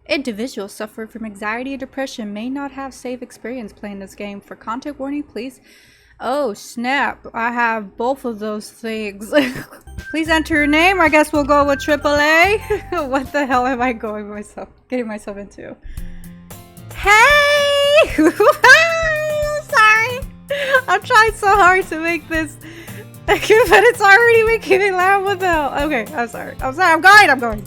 Individuals suffering from anxiety and depression may not have safe experience playing this game. For content warning, please. Oh snap! I have both of those things. Please enter your name. I guess we'll go with AAA. What the hell am I getting myself into? Hey! Sorry. I'm trying so hard to make this, but it's already making me laugh. What the hell? Okay, I'm sorry. I'm going.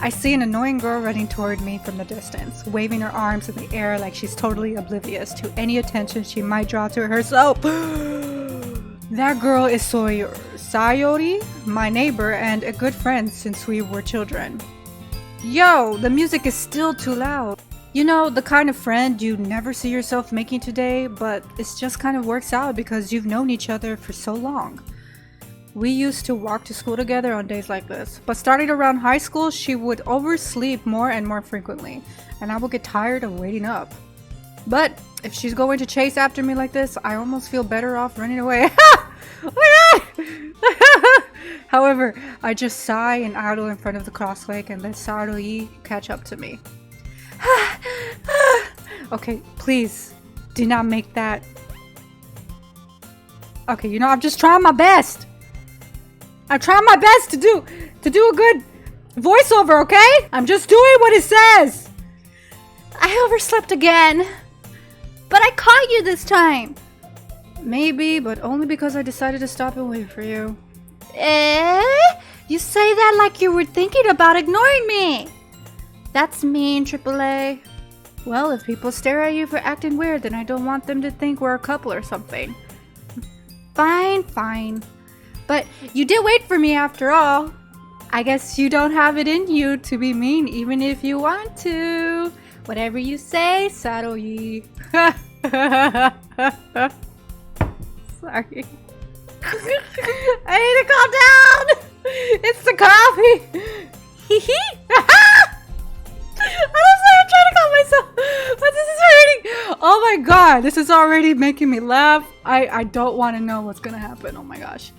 I see an annoying girl running toward me from the distance, waving her arms in the air like she's totally oblivious to any attention she might draw to herself. That girl is Sayori, my neighbor and a good friend since we were children. Yo, the music is still too loud. You know, the kind of friend you never see yourself making today, but it just kind of works out because you've known each other for so long. We used to walk to school together on days like this, but starting around high school, she would oversleep more and more frequently, and I would get tired of waiting up. But if she's going to chase after me like this, I almost feel better off running away. Oh my god! However, I just sigh and idle in front of the crosswalk and let Saroi catch up to me. Okay, please, do not make that. Okay, you know, I'm just trying my best. I'm trying my best to do a good voiceover, okay? I'm just doing what it says. I overslept again. But I caught you this time. Maybe, but only because I decided to stop and wait for you. You say that like you were thinking about ignoring me. That's mean, AAA. Well, if people stare at you for acting weird, then I don't want them to think we're a couple or something. Fine. But you did wait for me after all. I guess you don't have it in you to be mean even if you want to. Whatever you say, Saroi. Sorry. I need to calm down. It's the coffee. Honestly, I'm trying to calm myself, but this is hurting. Oh my god, this is already making me laugh. I don't want to know what's gonna happen. Oh my gosh.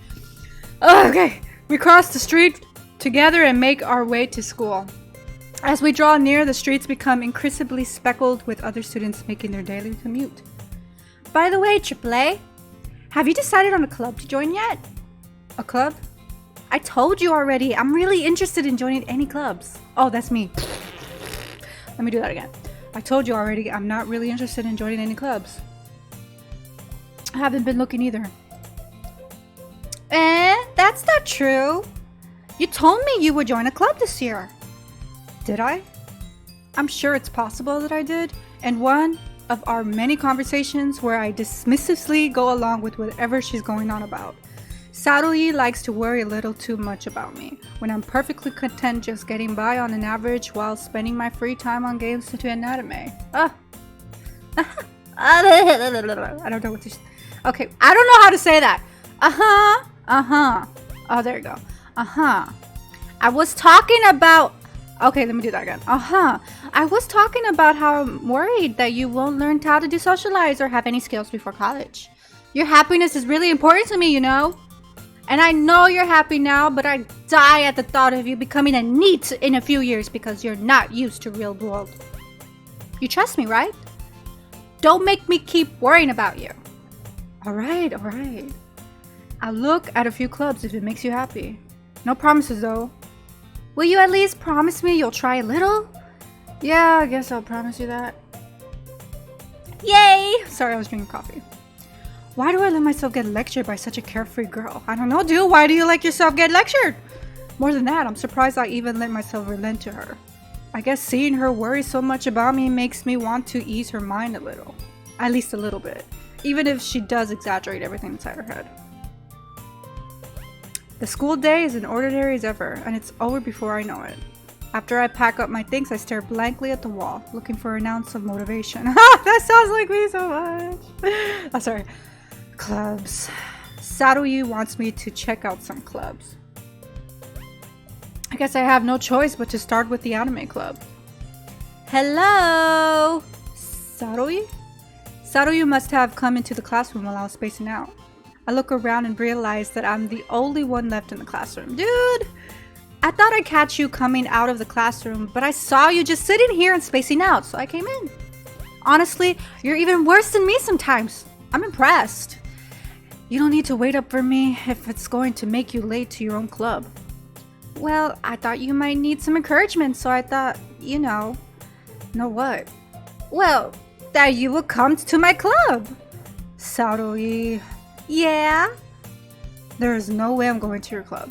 Okay, we cross the street together and make our way to school. As we draw near, the streets become increasingly speckled with other students making their daily commute. By the way, AAA, have you decided on a club to join yet? A club? I told you already, I'm really interested in joining any clubs. Oh, that's me. Let me do that again. I told you already, I'm not really interested in joining any clubs. I haven't been looking either. That's not true. You told me you would join a club this year. Did I? I'm sure it's possible that I did. And one of our many conversations where I dismissively go along with whatever she's going on about. Saroi likes to worry a little too much about me, when I'm perfectly content just getting by on an average while spending my free time on games to an anime. I don't know what to... Okay, I don't know how to say that. Oh, there you go. I was talking about... Okay, let me do that again. I was talking about how I'm worried that you won't learn how to socialize or have any skills before college. Your happiness is really important to me, you know? And I know you're happy now, but I die at the thought of you becoming a NEET in a few years because you're not used to real world. You trust me, right? Don't make me keep worrying about you. Alright. I'll look at a few clubs if it makes you happy. No promises though. Will you at least promise me you'll try a little? Yeah, I guess I'll promise you that. Yay! Sorry, I was drinking coffee. Why do I let myself get lectured by such a carefree girl? I don't know, dude. Why do you let yourself get lectured? More than that, I'm surprised I even let myself relent to her. I guess seeing her worry so much about me makes me want to ease her mind a little. At least a little bit. Even if she does exaggerate everything inside her head. The school day is as ordinary as ever, and it's over before I know it. After I pack up my things, I stare blankly at the wall, looking for an ounce of motivation. That sounds like me so much. Oh, sorry. Clubs. Saroi wants me to check out some clubs. I guess I have no choice but to start with the anime club. Hello? Saroi? Saroi must have come into the classroom while I was spacing out. I look around and realize that I'm the only one left in the classroom. Dude! I thought I'd catch you coming out of the classroom, but I saw you just sitting here and spacing out, so I came in. Honestly, you're even worse than me sometimes. I'm impressed. You don't need to wait up for me if it's going to make you late to your own club. Well, I thought you might need some encouragement, so I thought, you know what? Well, that you would come to my club. Satori. Yeah? There is no way I'm going to your club.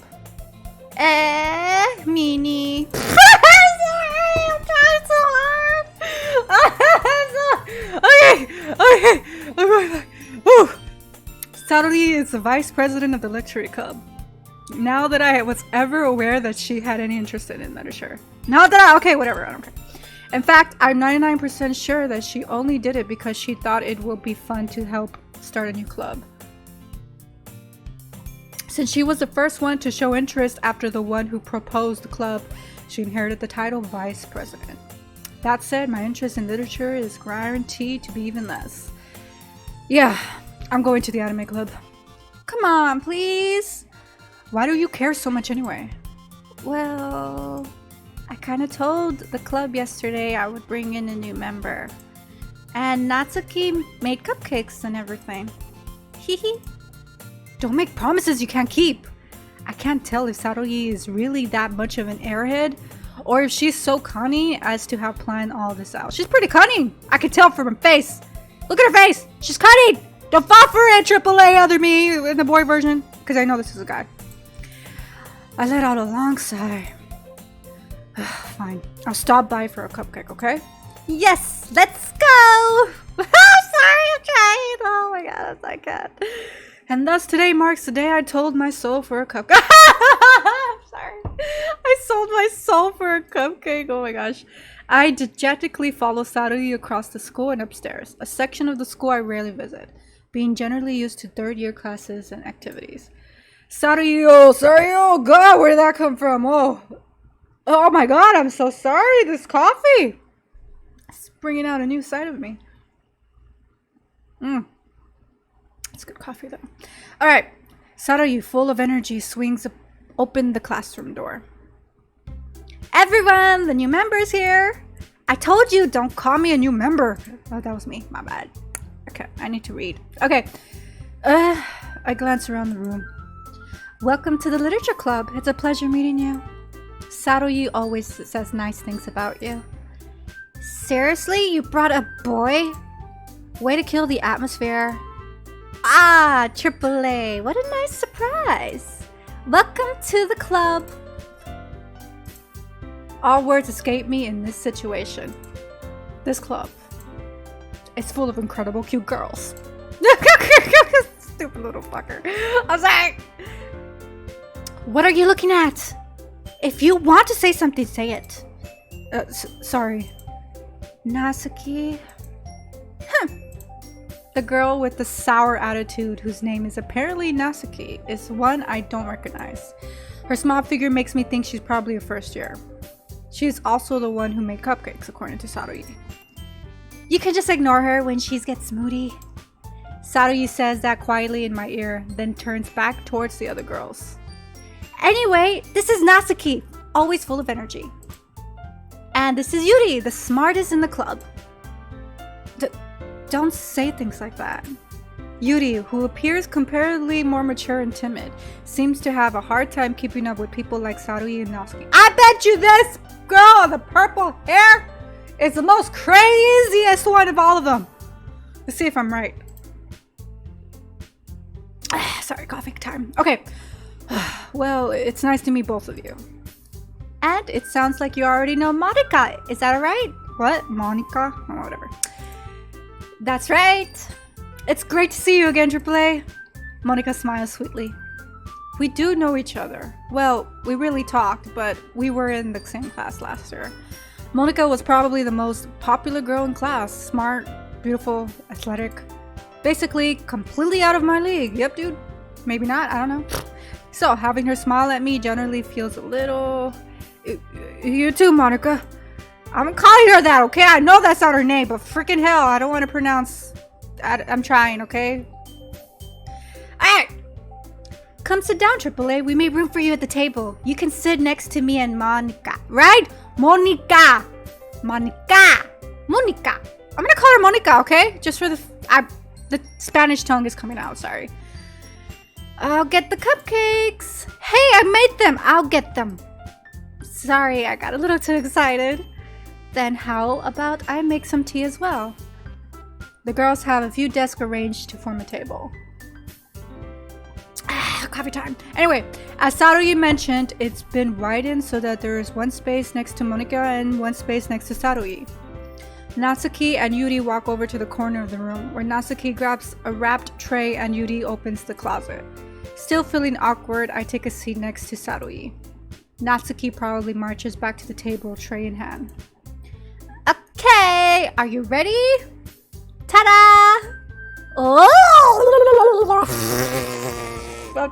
Mini. Sorry, I'm trying so hard. Okay. I'm going back. Woo. Satori is the vice president of the Literature Club. Now that I was ever aware that she had any interest in literature. Okay, whatever, I don't care. In fact, I'm 99% sure that she only did it because she thought it would be fun to help start a new club. Since she was the first one to show interest after the one who proposed the club, she inherited the title vice president. That said, my interest in literature is guaranteed to be even less. Yeah, I'm going to the anime club. Come on, please. Why do you care so much anyway? Well, I kind of told the club yesterday I would bring in a new member. And Natsuki made cupcakes and everything. Hehe. Don't make promises you can't keep. I can't tell if Satori is really that much of an airhead or if she's so cunning as to have planned all this out. She's pretty cunning. I can tell from her face. Look at her face. She's cunning. Don't fall for it, AAA other me in the boy version. Because I know this is a guy. I let out a long sigh. Fine. I'll stop by for a cupcake, okay? Yes, let's go! Sorry, I'm trying. Oh my god, that's like that. And thus today marks the day I told my soul for a cupcake. I'm sorry. I sold my soul for a cupcake. Oh my gosh. I dejectedly follow Satori across the school and upstairs, a section of the school I rarely visit, being generally used to third-year classes and activities. Satori, oh god, where did that come from? Oh my god, I'm so sorry. This coffee. It's bringing out a new side of me. It's good coffee though. Alright. Satori, full of energy, swings open the classroom door. Everyone, the new member's here. I told you, don't call me a new member. Oh, that was me. My bad. Okay, I need to read. Okay. I glance around the room. Welcome to the Literature Club. It's a pleasure meeting you. Satori always says nice things about you. Seriously? You brought a boy? Way to kill the atmosphere. Ah, AAA. What a nice surprise. Welcome to the club. All words escape me in this situation. This club is full of incredible cute girls. Stupid little fucker. I'm sorry. What are you looking at? If you want to say something, say it. Sorry. Natsuki. The girl with the sour attitude, whose name is apparently Natsuki, is one I don't recognize. Her small figure makes me think she's probably a first year. She is also the one who made cupcakes, according to Satori. You can just ignore her when she gets moody. Satori says that quietly in my ear, then turns back towards the other girls. Anyway, this is Natsuki, always full of energy. And this is Yuri, the smartest in the club. Don't say things like that. Yuri, who appears comparatively more mature and timid, seems to have a hard time keeping up with people like Satori and Natsuki. I bet you this girl with the purple hair is the most craziest one of all of them. Let's see if I'm right. Sorry, coffee time. Okay. Well, it's nice to meet both of you. And it sounds like you already know Monica. Is that right? What? Monica? Oh, whatever. That's right. It's great to see you again, AAA. Monica smiles sweetly. We do know each other. Well, we really talked, but we were in the same class last year. Monica was probably the most popular girl in class. Smart, beautiful, athletic. Basically, completely out of my league. Yep, dude. Maybe not. I don't know. So, having her smile at me generally feels a little... You too, Monica. I'm calling her that, okay? I know that's not her name, but freaking hell, I don't want to pronounce... I'm trying, okay? Alright. Come sit down, AAA. We made room for you at the table. You can sit next to me and Monica. Right? Monica. Monica. Monica. I'm gonna call her Monica, okay? Just for the Spanish tongue is coming out, sorry. I'll get the cupcakes. Hey, I made them. I'll get them. Sorry, I got a little too excited. Then how about I make some tea as well? The girls have a few desks arranged to form a table. Coffee time. Anyway, as Saruyi mentioned, it's been widened so that there is one space next to Monica and one space next to Saruyi. Natsuki and Yuri walk over to the corner of the room, where Natsuki grabs a wrapped tray and Yuri opens the closet. Still feeling awkward, I take a seat next to Saruyi. Natsuki proudly marches back to the table, tray in hand. Okay, are you ready? Ta-da! Oh! I'm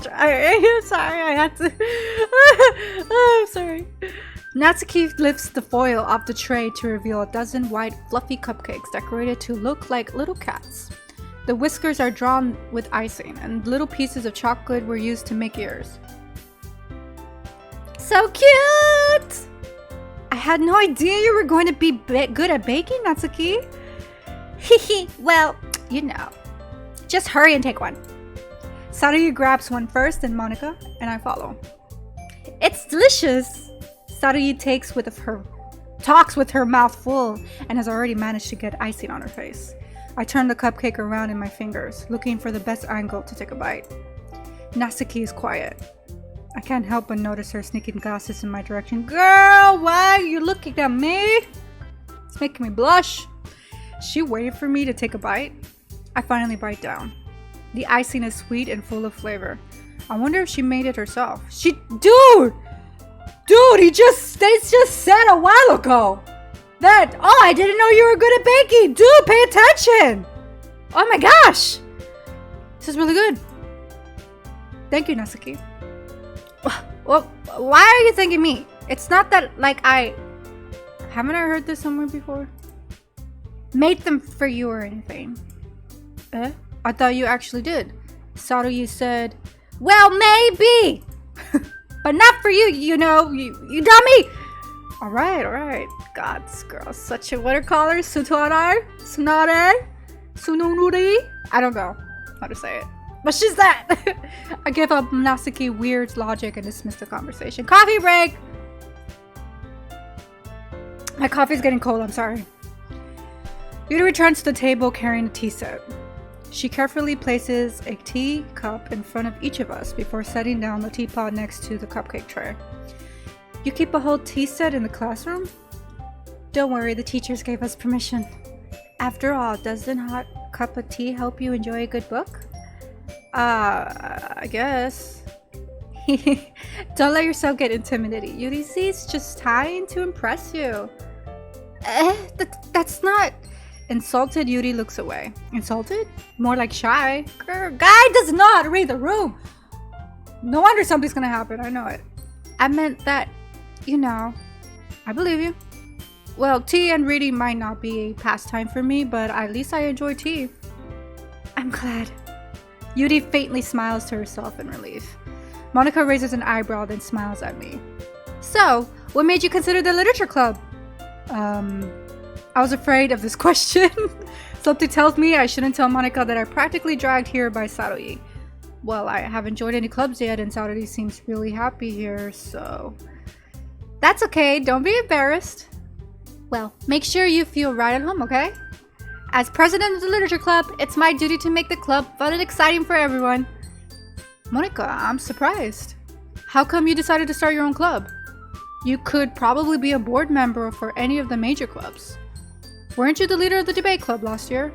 sorry, I had to. I'm sorry. Natsuki lifts the foil off the tray to reveal a dozen white, fluffy cupcakes decorated to look like little cats. The whiskers are drawn with icing, and little pieces of chocolate were used to make ears. So cute! I had no idea you were going to be good at baking, Natsuki. Hehe, well, you know. Just hurry and take one. Saruyi grabs one first, then Monica, and I follow. It's delicious! Saruyi talks with her mouth full and has already managed to get icing on her face. I turn the cupcake around in my fingers, looking for the best angle to take a bite. Natsuki is quiet. I can't help but notice her sneaking glasses in my direction. Girl, why are you looking at me? It's making me blush. She waited for me to take a bite. I finally bite down. The icing is sweet and full of flavor. I wonder if she made it herself. Dude, they just said a while ago that, oh, I didn't know you were good at baking. Dude, pay attention. Oh my gosh. This is really good. Thank you, Natsuki. Well, why are you thanking me? It's not that, like, haven't I heard this somewhere before? Made them for you or anything. I thought you actually did. Saruyi said, well, maybe. But not for you, you know, you dummy! Alright. God, this girl's such a watercolor. Sunore? Sununuri? I don't know how to say it. But she's that! I give up Natsuki weird logic and dismiss the conversation. Coffee break! My coffee's getting cold, I'm sorry. Yuri returns to the table carrying a tea set. She carefully places a tea cup in front of each of us before setting down the teapot next to the cupcake tray. You keep a whole tea set in the classroom? Don't worry, the teachers gave us permission. After all, doesn't a hot cup of tea help you enjoy a good book? I guess. Don't let yourself get intimidated. Yuri's just trying to impress you. That's not... Insulted, Yuri looks away. Insulted? More like shy. Guy doesn't know how to read the room. No wonder something's gonna happen. I know it. I meant that, you know, I believe you. Well, tea and reading might not be a pastime for me, but at least I enjoy tea. I'm glad. Yuri faintly smiles to herself in relief. Monica raises an eyebrow, then smiles at me. So, what made you consider the literature club? I was afraid of this question. Something tells me I shouldn't tell Monica that I practically dragged here by Saruyi. Well, I haven't joined any clubs yet and Saruyi seems really happy here, so... That's okay, don't be embarrassed. Well, make sure you feel right at home, okay? As president of the literature club, it's my duty to make the club fun and exciting for everyone. Monica, I'm surprised. How come you decided to start your own club? You could probably be a board member for any of the major clubs. Weren't you the leader of the debate club last year?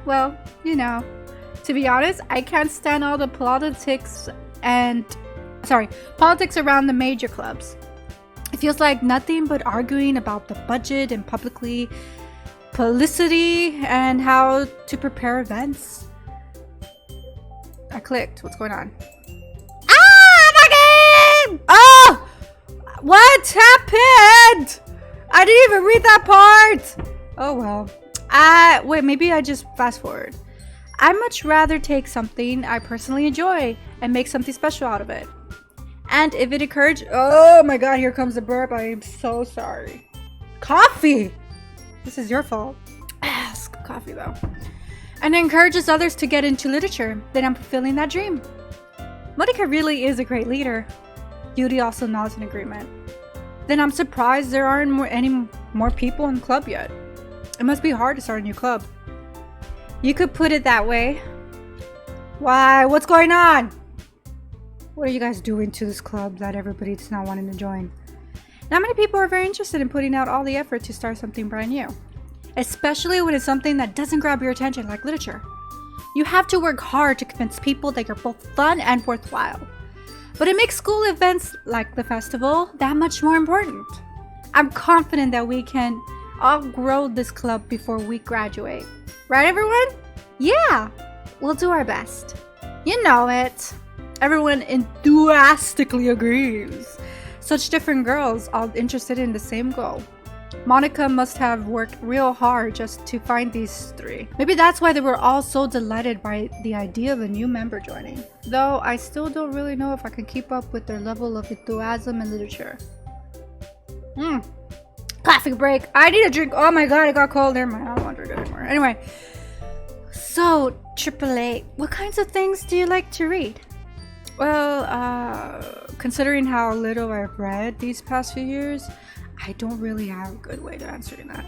Well, you know. To be honest, I can't stand all the politics around the major clubs. It feels like nothing but arguing about the budget and publicity and how to prepare events. I clicked. What's going on? Ah, my game! Oh! What happened? I didn't even read that part! Oh well. Wait, maybe I just fast forward. I'd much rather take something I personally enjoy and make something special out of it. And if it encourages... Oh my god, here comes the burp. I am so sorry. Coffee! This is your fault. Coffee though. And encourages others to get into literature, then I'm fulfilling that dream. Monica really is a great leader. Yuri also nods in agreement. Then I'm surprised there aren't any more people in the club yet. It must be hard to start a new club. You could put it that way. Why? What's going on? What are you guys doing to this club that everybody's not wanting to join? Not many people are very interested in putting out all the effort to start something brand new. Especially when it's something that doesn't grab your attention like literature. You have to work hard to convince people that you're both fun and worthwhile. But it makes school events like the festival that much more important. I'm confident that we can all grow this club before we graduate. Right, everyone? Yeah, we'll do our best. You know it. Everyone enthusiastically agrees. Such different girls, all interested in the same goal. Monica must have worked real hard just to find these three. Maybe that's why they were all so delighted by the idea of a new member joining. Though I still don't really know if I can keep up with their level of enthusiasm in literature. Coffee break. I need a drink. Oh my god, it got cold. Never mind. I don't want to drink anymore. Anyway. So, AAA, what kinds of things do you like to read? Well, considering how little I've read these past few years, I don't really have a good way to answering that.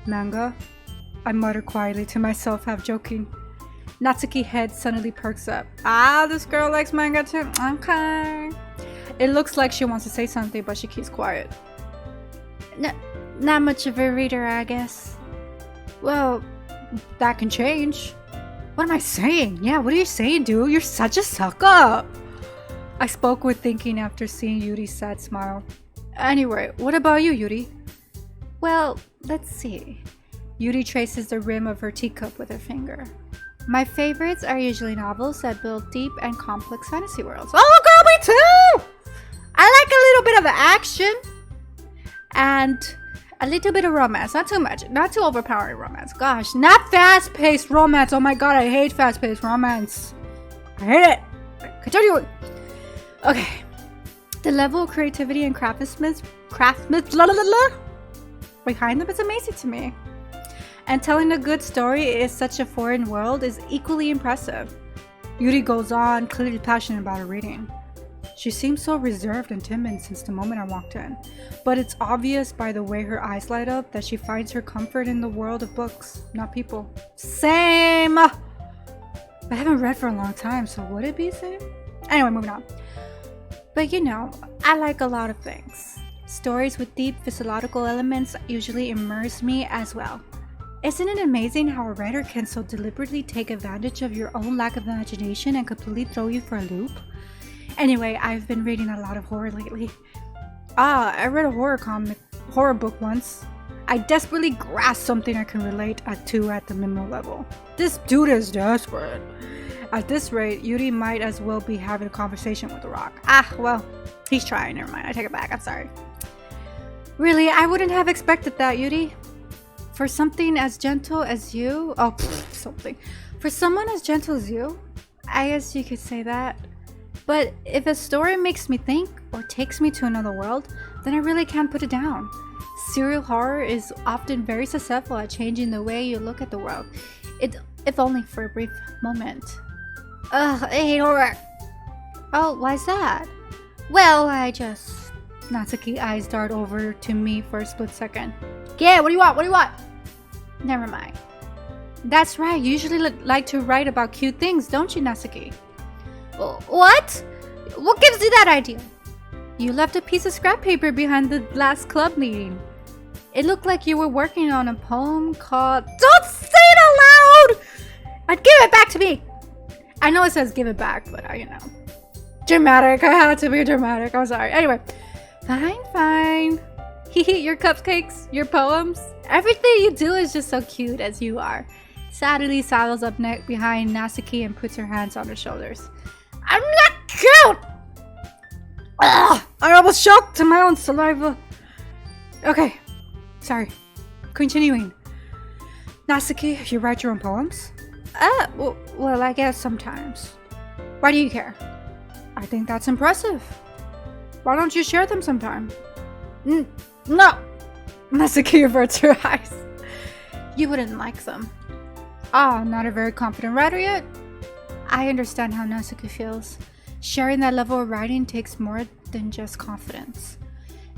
Manga? I mutter quietly to myself, half joking. Natsuki's head suddenly perks up. Ah, this girl likes manga too? Okay. It looks like she wants to say something, but she keeps quiet. Not much of a reader, I guess. Well, that can change. What am I saying? Yeah, what are you saying, dude? You're such a suck-up. I spoke with thinking after seeing Yuri's sad smile. Anyway, what about you, Yuri? Well, let's see. Yuri traces the rim of her teacup with her finger. My favorites are usually novels that build deep and complex fantasy worlds. Oh, girl, me too! I like a little bit of action. And a little bit of romance. Not too much. Not too overpowering romance. Gosh, not fast-paced romance. Oh my god, I hate fast-paced romance. I hate it. Continue. Okay. The level of creativity and craftsmanship behind them is amazing to me. And telling a good story in such a foreign world is equally impressive. Yuri goes on, clearly passionate about her reading. She seems so reserved and timid since the moment I walked in, but it's obvious by the way her eyes light up that she finds her comfort in the world of books, not people. Same! I haven't read for a long time, so would it be same? Anyway, moving on. But you know, I like a lot of things. Stories with deep physiological elements usually immerse me as well. Isn't it amazing how a writer can so deliberately take advantage of your own lack of imagination and completely throw you for a loop? Anyway, I've been reading a lot of horror lately. I read a horror book once. I desperately grasped something I can relate to at the minimal level. This dude is desperate. At this rate, Yuri might as well be having a conversation with the rock. Well, he's trying. Never mind. I take it back. I'm sorry. Really, I wouldn't have expected that, Yuri. For something as gentle as you... For someone as gentle as you, I guess you could say that. But if a story makes me think or takes me to another world, then I really can't put it down. Serial horror is often very successful at changing the way you look at the world, if only for a brief moment. Ugh, I hate horror. Oh, why's that? Well, Natsuki's eyes dart over to me for a split second. Yeah, what do you want? What do you want? Never mind. That's right, you usually like to write about cute things, don't you, Natsuki? What? What gives you that idea? You left a piece of scrap paper behind the last club meeting. It looked like you were working on a poem called... Don't say it out loud! And give it back to me! I know it says give it back, but dramatic. I had to be dramatic. I'm sorry. Anyway. Fine. Your cupcakes, your poems, everything you do is just so cute as you are. Sadly saddles up behind Natsuki and puts her hands on her shoulders. I'm not cute! Ugh, I almost choked to my own saliva. Okay. Sorry. Continuing. Natsuki, you write your own poems? Well, I guess sometimes. Why do you care? I think that's impressive. Why don't you share them sometime? No! Natsuki averts her eyes. You wouldn't like them. Ah, not a very confident writer yet? I understand how Natsuki feels. Sharing that level of writing takes more than just confidence.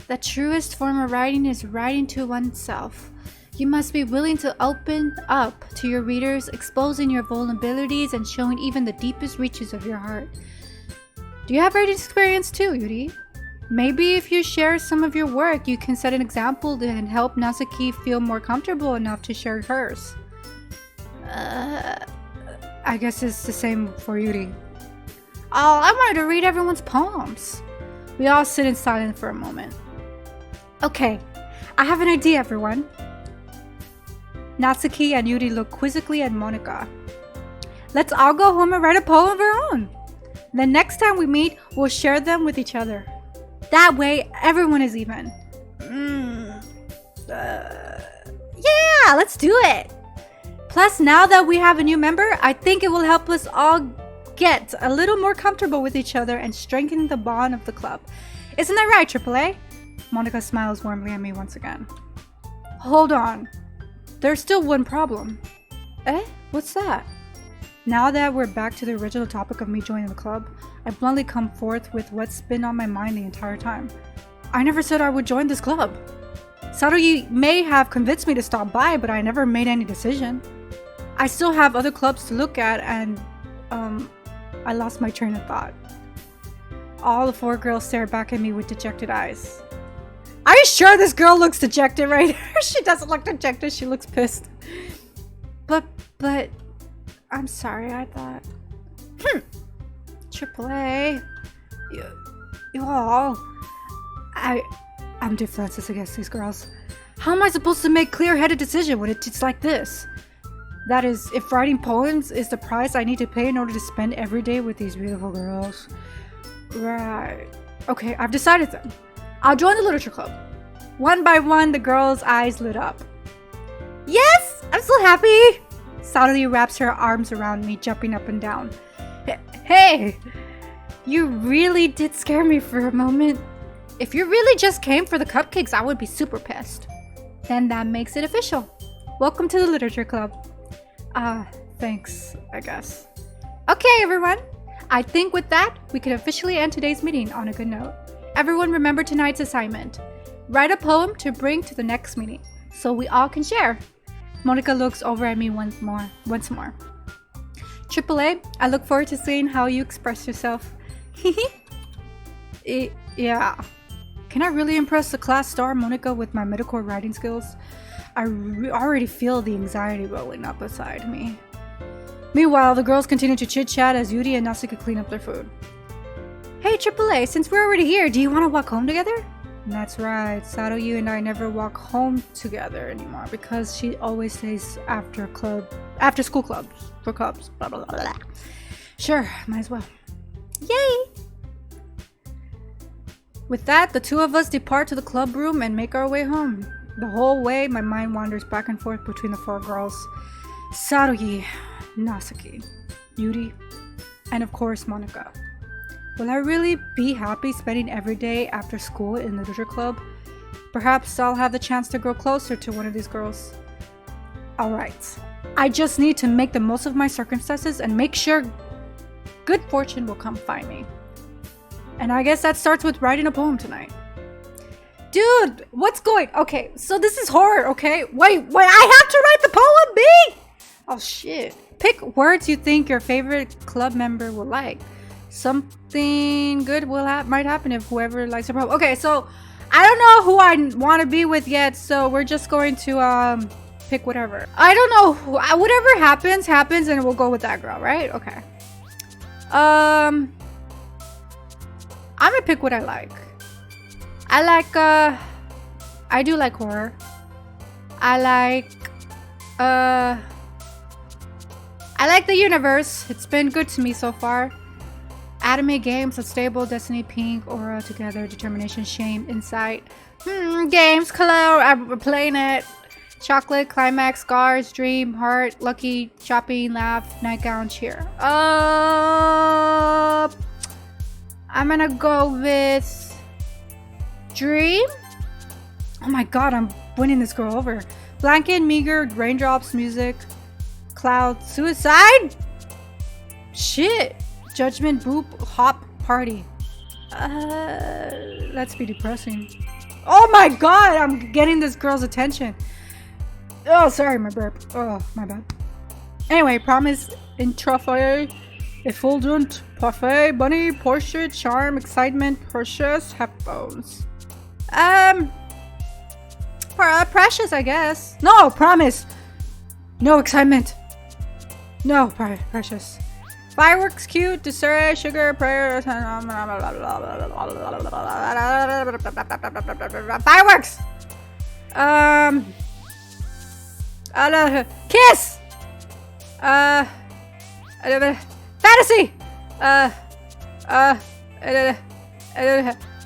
The truest form of writing is writing to oneself. You must be willing to open up to your readers, exposing your vulnerabilities and showing even the deepest reaches of your heart. Do you have writing experience too, Yuri? Maybe if you share some of your work, you can set an example and help Natsuki feel more comfortable enough to share hers. I guess it's the same for Yuri. Oh, I wanted to read everyone's poems. We all sit in silence for a moment. Okay, I have an idea, everyone. Natsuki and Yuri look quizzically at Monika. Let's all go home and write a poem of our own. The next time we meet, we'll share them with each other. That way, everyone is even. Yeah, let's do it. Plus, now that we have a new member, I think it will help us all get a little more comfortable with each other and strengthen the bond of the club. Isn't that right, AAA? Monika smiles warmly at me once again. Hold on. There's still one problem. Eh? What's that? Now that we're back to the original topic of me joining the club, I bluntly come forth with what's been on my mind the entire time. I never said I would join this club. Sarugi may have convinced me to stop by, but I never made any decision. I still have other clubs to look at and, I lost my train of thought. All the four girls stare back at me with dejected eyes. Are you sure this girl looks dejected right here? She doesn't look dejected, she looks pissed. But, I'm sorry, I thought. AAA. You all. I'm defenseless against these girls. How am I supposed to make clear-headed decision when it's like this? That is, if writing poems is the price I need to pay in order to spend every day with these beautiful girls. Right. Okay, I've decided then. I'll join the literature club. One by one, the girls' eyes lit up. Yes! I'm so happy! Sarugi wraps her arms around me, jumping up and down. Hey! You really did scare me for a moment. If you really just came for the cupcakes, I would be super pissed. Then that makes it official. Welcome to the literature club. Thanks, I guess. Okay, everyone. I think with that, we can officially end today's meeting on a good note. Everyone remember tonight's assignment. Write a poem to bring to the next meeting, so we all can share. Monika looks over at me once more. AAA, I look forward to seeing how you express yourself. Yeah. Can I really impress the class star Monika with my medical writing skills? I already feel the anxiety rolling up beside me. Meanwhile, the girls continue to chit-chat as Yuri and Natsuki clean up their food. Hey AAA, since we're already here, do you want to walk home together? That's right, Sarugi and I never walk home together anymore because she always stays after school clubs for clubs, blah blah blah blah. Sure, might as well. Yay! With that, the two of us depart to the club room and make our way home. The whole way, my mind wanders back and forth between the four girls. Sarugi, Natsuki, Yuri, and of course Monika. Will I really be happy spending every day after school in the literature club? Perhaps I'll have the chance to grow closer to one of these girls. Alright, I just need to make the most of my circumstances and make sure good fortune will come find me. And I guess that starts with writing a poem tonight. Dude, what's going? Okay, so this is horror, okay? Wait, I have to write the poem, B! Oh shit. Pick words you think your favorite club member will like. Something good might happen if whoever likes the poem. Okay, so I don't know who I want to be with yet, so we're just going to pick whatever. I don't know. Whatever happens, and we'll go with that girl, right? Okay. I'm gonna pick what I like. I do like horror. I like the universe. It's been good to me so far. Anime games, Unstable, Destiny, Pink, Aura, Together, Determination, Shame, Insight. Games, color, I'm playing it. Chocolate, climax, scars, dream, heart, lucky, shopping, laugh, nightgown, cheer. I'm gonna go with dream. Oh my god, I'm winning this girl over. Blanket, meager, raindrops, music, cloud, suicide. Shit. Judgment, boop, hop, party. Let's be depressing. Oh my god, I'm getting this girl's attention. Oh, sorry, my burp. Oh, my bad. Anyway, promise, intrafay, effulgent, parfait, bunny, portrait, charm, excitement, precious, headphones. Precious, I guess. No, promise. No excitement. No, precious. Fireworks, cute, dessert, sugar, prayer. Fireworks. Kiss. Fantasy.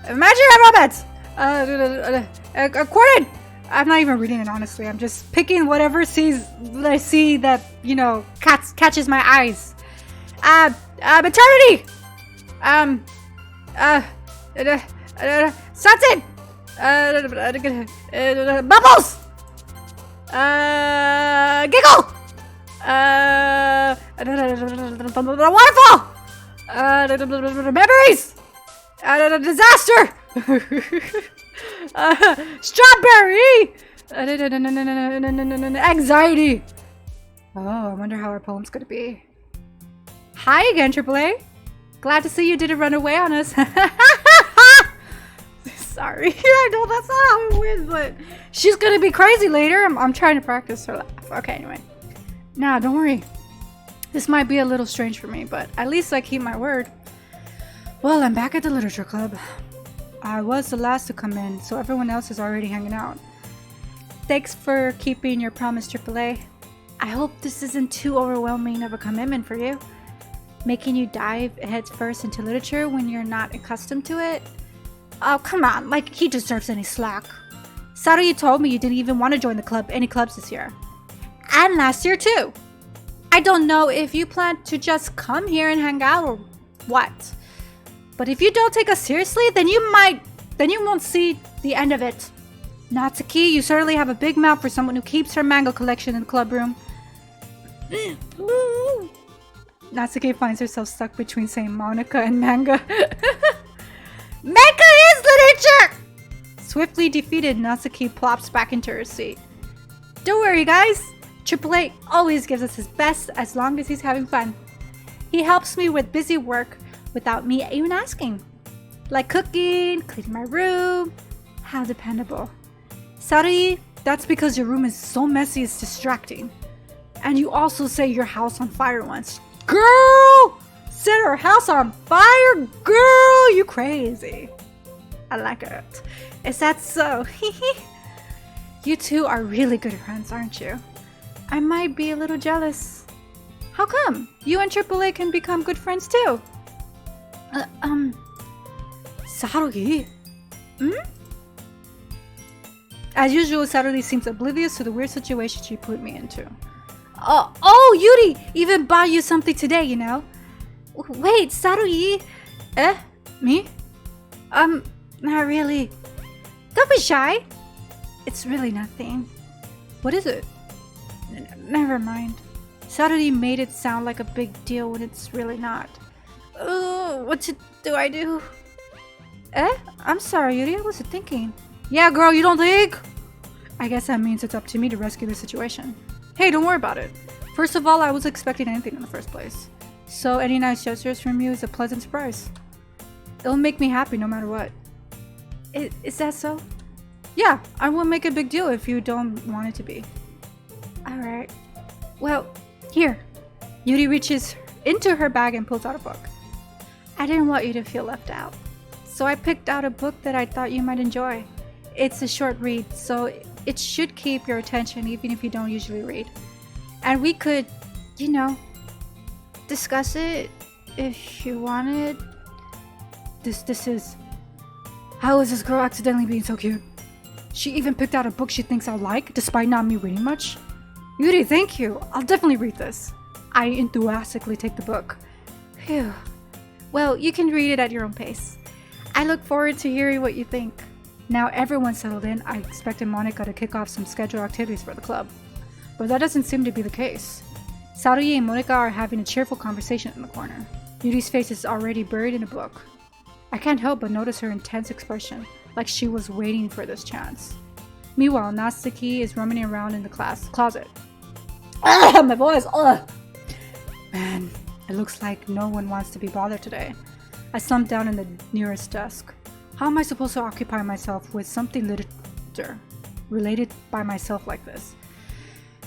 Imaginary romance. Accorded. I'm not even reading it, honestly. I'm just picking whatever I see that, you know, catches my eyes. Maternity. Sunset. Bubbles. Giggle. Waterfall. Memories. Disaster. Strawberry. Anxiety. Oh, I wonder how our poem's gonna be. Hi again, AAA. Glad to see you didn't run away on us. Sorry, I know that's not how it went, but she's gonna be crazy later. I'm trying to practice her laugh. Okay, anyway. Nah, don't worry. This might be a little strange for me, but at least I keep my word. Well, I'm back at the literature club. I was the last to come in, so everyone else is already hanging out. Thanks for keeping your promise, AAA. I hope this isn't too overwhelming of a commitment for you. Making you dive head first into literature when you're not accustomed to it? Oh, come on, like he deserves any slack. Saruyi told me you didn't even want to join the club, any clubs this year. And last year too. I don't know if you plan to just come here and hang out or what. But if you don't take us seriously, then you won't see the end of it. Natsuki, you certainly have a big mouth for someone who keeps her manga collection in the club room. Natsuki finds herself stuck between saying Monica and manga. Manga is literature! Swiftly defeated, Natsuki plops back into her seat. Don't worry, guys. AAA always gives us his best as long as he's having fun. He helps me with busy work without me even asking. Like cooking, cleaning my room. How dependable. Saruyi, that's because your room is so messy it's distracting. And you also set your house on fire once. Girl! Set her house on fire? Girl, you crazy. I like it. Is that so? You two are really good friends, aren't you? I might be a little jealous. How come? You and AAA can become good friends too. Saruyi? As usual, Saruyi seems oblivious to the weird situation she put me into. Oh, Yuri even bought you something today, you know. Wait, Saruyi? Me? Not really. Don't be shy. It's really nothing. What is it? Never mind. Saruyi made it sound like a big deal when it's really not. What do I do? I'm sorry, Yuri, I wasn't thinking. Yeah, girl, you don't think? I guess that means it's up to me to rescue the situation. Hey, don't worry about it. First of all, I wasn't expecting anything in the first place. So any nice gestures from you is a pleasant surprise. It'll make me happy no matter what. Is that so? Yeah, I won't make a big deal if you don't want it to be. Alright. Well, here. Yuri reaches into her bag and pulls out a book. I didn't want you to feel left out. So I picked out a book that I thought you might enjoy. It's a short read, so it should keep your attention even if you don't usually read. And we could, you know, discuss it if you wanted. This is... How is this girl accidentally being so cute? She even picked out a book she thinks I'll like, despite not me reading much. Yuri, thank you. I'll definitely read this. I enthusiastically take the book. Phew. Well, you can read it at your own pace. I look forward to hearing what you think. Now everyone's settled in, I expected Monika to kick off some scheduled activities for the club. But that doesn't seem to be the case. Saruye and Monika are having a cheerful conversation in the corner. Yuri's face is already buried in a book. I can't help but notice her intense expression, like she was waiting for this chance. Meanwhile, Natsuki is roaming around in the closet. Ah, my voice! Ugh. Man, it looks like no one wants to be bothered today. I slumped down in the nearest desk. How am I supposed to occupy myself with something literature related by myself like this?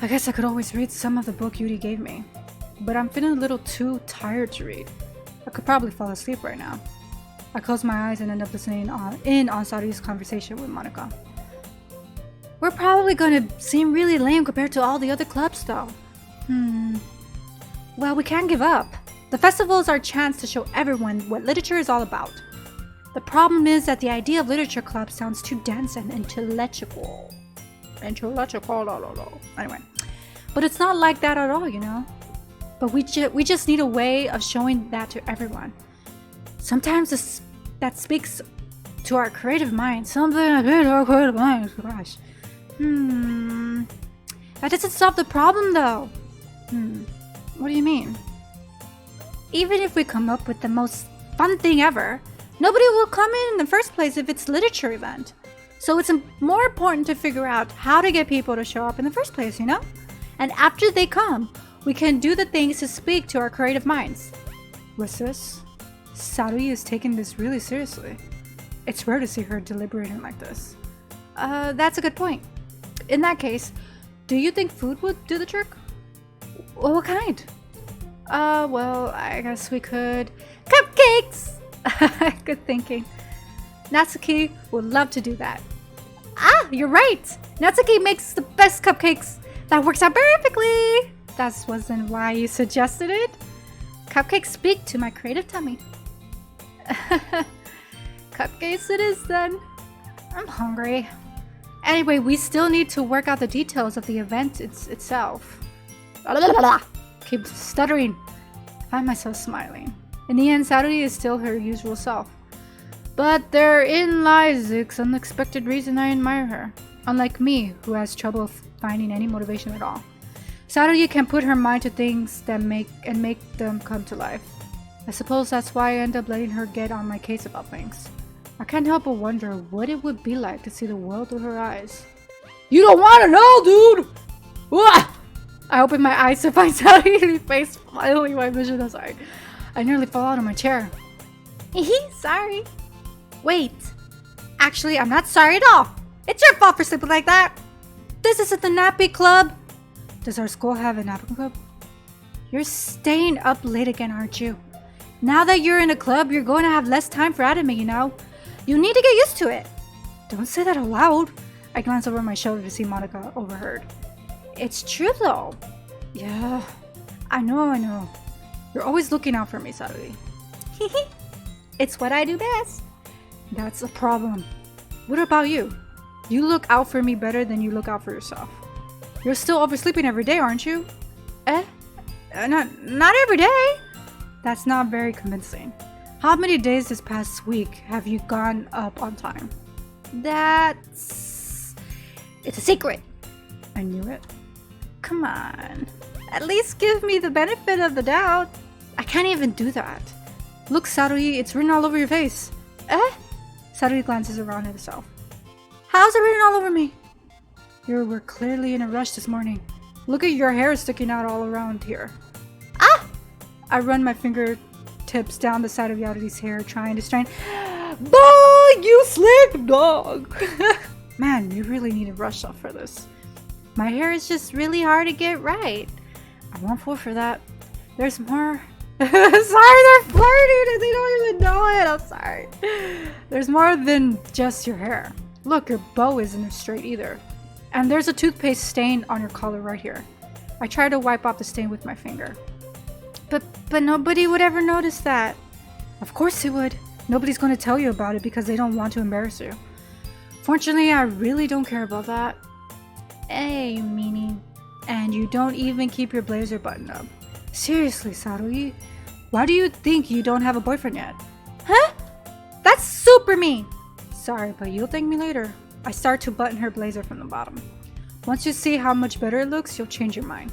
I guess I could always read some of the book Yuri gave me, but I'm feeling a little too tired to read. I could probably fall asleep right now. I close my eyes and end up listening in on Saru's conversation with Monika. We're probably gonna seem really lame compared to all the other clubs though. Well, we can't give up. The festival is our chance to show everyone what literature is all about. The problem is that the idea of literature club sounds too dense and intellectual. Anyway, but it's not like that at all, you know. But we just need a way of showing that to everyone. Sometimes that speaks to our creative minds. Something to our creative minds. Gosh. That doesn't solve the problem though. What do you mean? Even if we come up with the most fun thing ever, nobody will come in the first place if it's a literature event. So it's more important to figure out how to get people to show up in the first place, you know? And after they come, we can do the things to speak to our creative minds. What's this? Saruye is taking this really seriously. It's rare to see her deliberating like this. That's a good point. In that case, do you think food would do the trick? Well, what kind? Well, I guess we could... Cupcakes! Good thinking. Natsuki would love to do that. Ah, you're right! Natsuki makes the best cupcakes! That works out perfectly! That wasn't why you suggested it. Cupcakes speak to my creative tummy. Cupcakes it is then. I'm hungry. Anyway, we still need to work out the details of the event itself. Keep stuttering. I find myself smiling. In the end, Saruye is still her usual self. But therein lies the unexpected reason I admire her. Unlike me, who has trouble finding any motivation at all. Saruye can put her mind to things that make them come to life. I suppose that's why I end up letting her get on my case about things. I can't help but wonder what it would be like to see the world through her eyes. You don't want to know, dude! Wah! I open my eyes to find Saruye's face finally my vision. I'm sorry. I nearly fell out of my chair. Sorry. Wait. Actually, I'm not sorry at all. It's your fault for sleeping like that. This isn't the nappy club. Does our school have a napping club? You're staying up late again, aren't you? Now that you're in a club, you're going to have less time for anime, you know? You need to get used to it. Don't say that out loud. I glance over my shoulder to see Monika overheard. It's true though. Yeah, I know. You're always looking out for me, Saruye. It's what I do best. That's a problem. What about you? You look out for me better than you look out for yourself. You're still oversleeping every day, aren't you? Not every day. That's not very convincing. How many days this past week have you gone up on time? It's a secret. I knew it. Come on. At least give me the benefit of the doubt. I can't even do that. Look, Saruye, it's written all over your face. Saruye glances around at herself. How's it written all over me? You were clearly in a rush this morning. Look at your hair sticking out all around here. Ah! I run my fingertips down the side of Yari's hair, trying to strain. Bah, you slick dog! Man, you really need a brush off for this. My hair is just really hard to get right. I won't fall for that. There's more. Sorry, they're flirting and they don't even know it. I'm sorry. There's more than just your hair. Look, your bow isn't straight either. And there's a toothpaste stain on your collar right here. I try to wipe off the stain with my finger. But nobody would ever notice that. Of course they would. Nobody's going to tell you about it because they don't want to embarrass you. Fortunately, I really don't care about that. Hey, meanie. And you don't even keep your blazer buttoned up. Seriously, Sarui, why do you think you don't have a boyfriend yet? Huh? That's super mean! Sorry, but you'll thank me later. I start to button her blazer from the bottom. Once you see how much better it looks, you'll change your mind.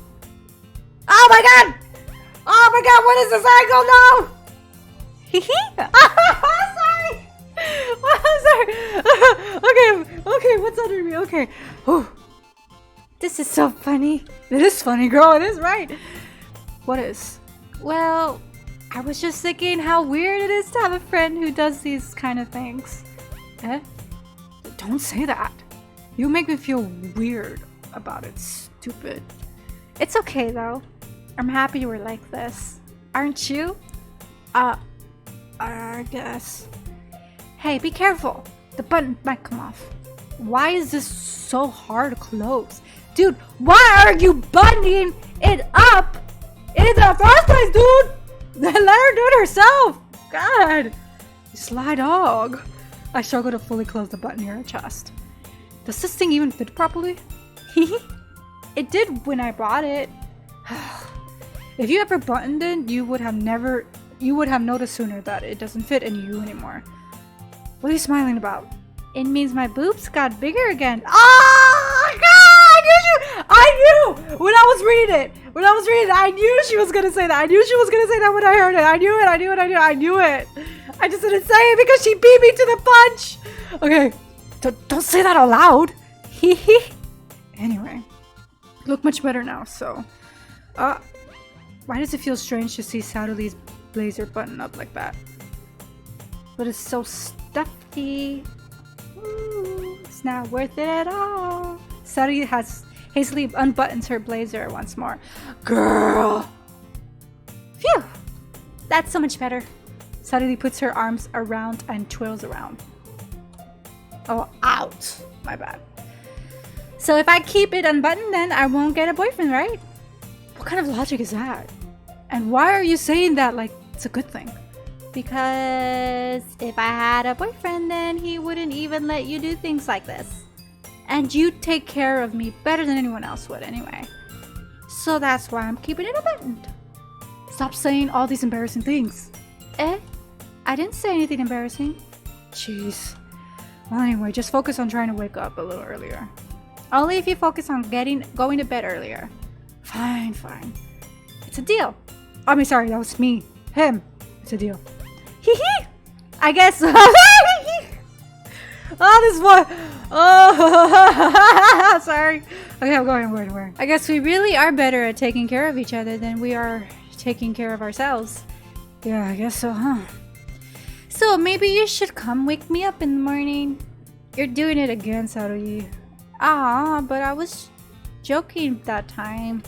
Oh my god! Oh my god, what is this angle? No! Sorry! I'm sorry. Okay, what's under me? Okay. Whew. This is so funny. It is funny, girl. It is right. What is? Well, I was just thinking how weird it is to have a friend who does these kind of things. Eh? Don't say that. You make me feel weird about it, stupid. It's okay, though. I'm happy you were like this. Aren't you? I guess. Hey, be careful. The button might come off. Why is this so hard to close? Dude, why are you buttoning it up in the first place, dude? Let her do it herself. God. You sly dog. I struggle to fully close the button near her chest. Does this thing even fit properly? It did when I bought it. If you ever buttoned it, you would have noticed sooner that it doesn't fit in you anymore. What are you smiling about? It means my boobs got bigger again. Oh God! I knew! When I was reading it, I knew she was gonna say that. I knew she was gonna say that when I heard it. I knew it. I just didn't say it because she beat me to the punch. Okay, don't say that out loud. Anyway, look much better now. So, why does it feel strange to see Saruli's blazer button up like that? But it's so stuffy. Ooh, it's not worth it at all. Sarui hastily unbuttons her blazer once more. Girl! Phew! That's so much better. Sarui puts her arms around and twirls around. Oh, out! My bad. So if I keep it unbuttoned, then I won't get a boyfriend, right? What kind of logic is that? And why are you saying that like it's a good thing? Because if I had a boyfriend, then he wouldn't even let you do things like this. And you take care of me better than anyone else would anyway. So that's why I'm keeping it unbuttoned. Stop saying all these embarrassing things. Eh? I didn't say anything embarrassing. Jeez. Well, anyway, just focus on trying to wake up a little earlier. Only if you focus on going to bed earlier. Fine. It's a deal. I mean, sorry, that was me. Him. It's a deal. I guess. Oh, this one. Oh, sorry. Okay, I'm going. I guess we really are better at taking care of each other than we are taking care of ourselves. Yeah, I guess so, huh? So maybe you should come wake me up in the morning. You're doing it again, Sarui. But I was joking that time.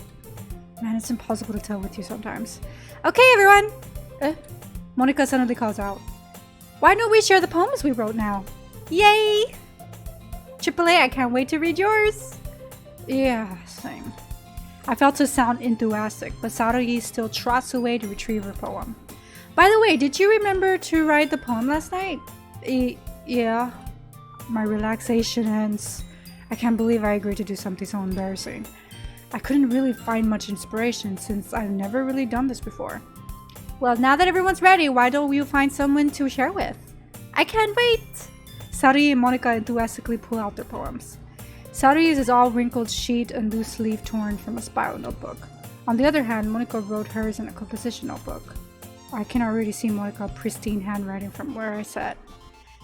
Man, it's impossible to tell with you sometimes. Okay, everyone. Monica suddenly calls out. Why don't we share the poems we wrote now? Yay! AAA, I can't wait to read yours. Yeah, same. I felt to sound enthusiastic, but Sarui still trots away to retrieve her poem. By the way, did you remember to write the poem last night? Yeah. My relaxation ends. I can't believe I agreed to do something so embarrassing. I couldn't really find much inspiration since I've never really done this before. Well, now that everyone's ready, why don't you find someone to share with? I can't wait! Sarui and Monica enthusiastically pull out their poems. Sarui's is all wrinkled sheet and loose leaf torn from a spiral notebook. On the other hand, Monica wrote hers in a composition notebook. I can already see Monica's pristine handwriting from where I sat.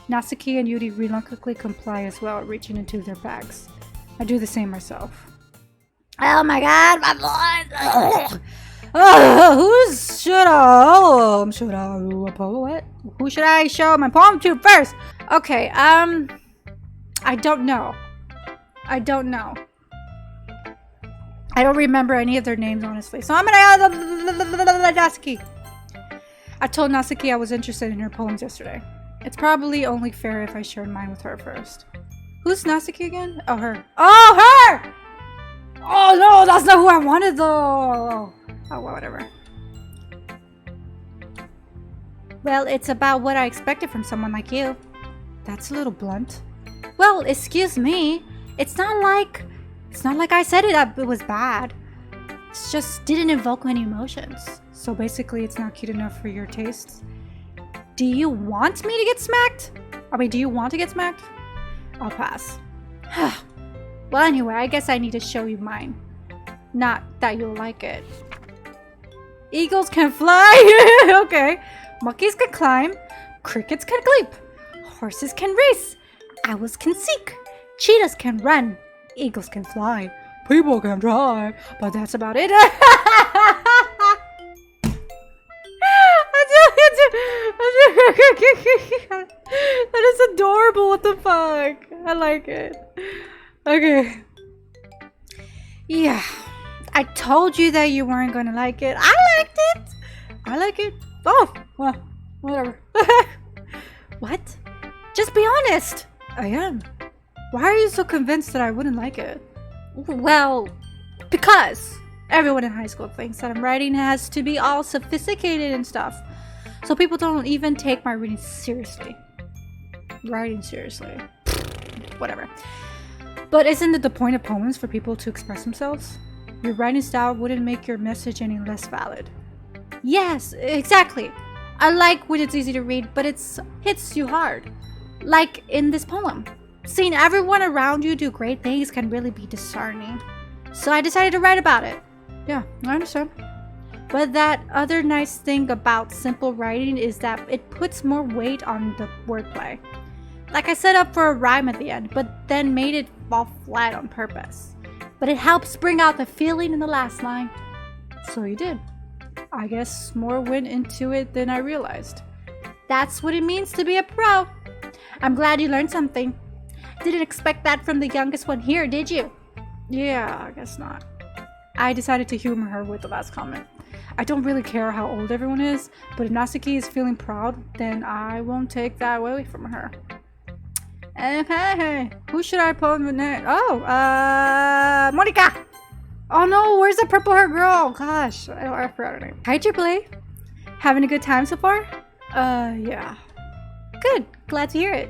Natsuki and Yuri reluctantly comply as well, reaching into their bags. I do the same myself. Oh my god, my voice! Who should I show my poem to first? Okay, I don't know. I don't remember any of their names, honestly. So I'm gonna Natsuki. I told Natsuki I was interested in her poems yesterday. It's probably only fair if I shared mine with her first. Who's Natsuki again? Oh, her. Oh, her! Oh no, that's not who I wanted though. Oh, well, whatever. Well, it's about what I expected from someone like you. That's a little blunt. Well, excuse me. It's not like I said it was bad. It just didn't evoke any emotions. So basically, it's not cute enough for your tastes. Do you want me to get smacked? I mean, do you want to get smacked? I'll pass. Well, anyway, I guess I need to show you mine. Not that you'll like it. Eagles can fly. Okay. Monkeys can climb. Crickets can leap. Horses can race. Owls can seek. Cheetahs can run. Eagles can fly. People can try. But that's about it. That is adorable. What the fuck? I like it. Okay. Yeah. I told you that you weren't gonna like it. I liked it. I like it. Oh, well, whatever. What? Just be honest. I am. Why are you so convinced that I wouldn't like it? Well, because everyone in high school thinks that writing has to be all sophisticated and stuff. So people don't even take my reading seriously. Writing seriously. Whatever. But isn't it the point of poems for people to express themselves? Your writing style wouldn't make your message any less valid. Yes, exactly. I like when it's easy to read, but it hits you hard. Like in this poem. Seeing everyone around you do great things can really be discerning. So I decided to write about it. Yeah, I understand. But that other nice thing about simple writing is that it puts more weight on the wordplay. Like I set up for a rhyme at the end, but then made it fall flat on purpose. But it helps bring out the feeling in the last line. So you did. I guess more went into it than I realized. That's what it means to be a pro. I'm glad you learned something. Didn't expect that from the youngest one here, did you? Yeah, I guess not. I decided to humor her with the last comment. I don't really care how old everyone is, but if Natsuki is feeling proud, then I won't take that away from her. Hey, who should I poem with next? Oh, Monica! Oh no, where's the purple hair girl? Gosh, I forgot her name. Hi, AAA. Having a good time so far? Yeah. Good, glad to hear it.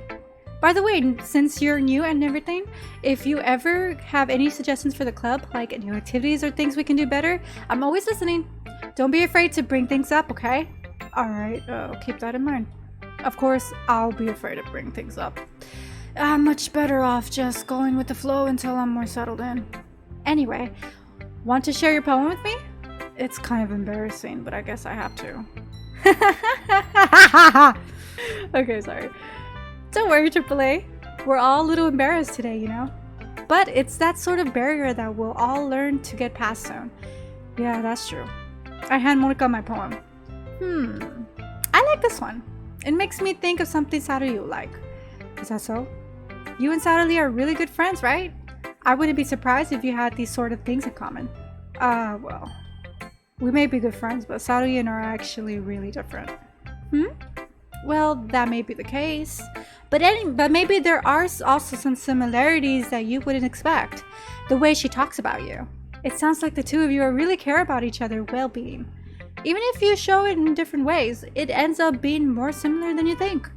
By the way, since you're new and everything, if you ever have any suggestions for the club, like new activities or things we can do better, I'm always listening. Don't be afraid to bring things up, okay? Alright, keep that in mind. Of course, I'll be afraid to bring things up. I'm much better off just going with the flow until I'm more settled in. Anyway, want to share your poem with me? It's kind of embarrassing, but I guess I have to. Okay, sorry. Don't worry, AAA. We're all a little embarrassed today, you know? But it's that sort of barrier that we'll all learn to get past soon. Yeah, that's true. I hand Monica my poem. I like this one. It makes me think of something Saru will like. Is that so? You and Saru are really good friends, right? I wouldn't be surprised if you had these sort of things in common. Well. We may be good friends, but Saru and I are actually really different. Well, that may be the case. But maybe there are also some similarities that you wouldn't expect. The way she talks about you. It sounds like the two of you really care about each other's well-being. Even if you show it in different ways, it ends up being more similar than you think.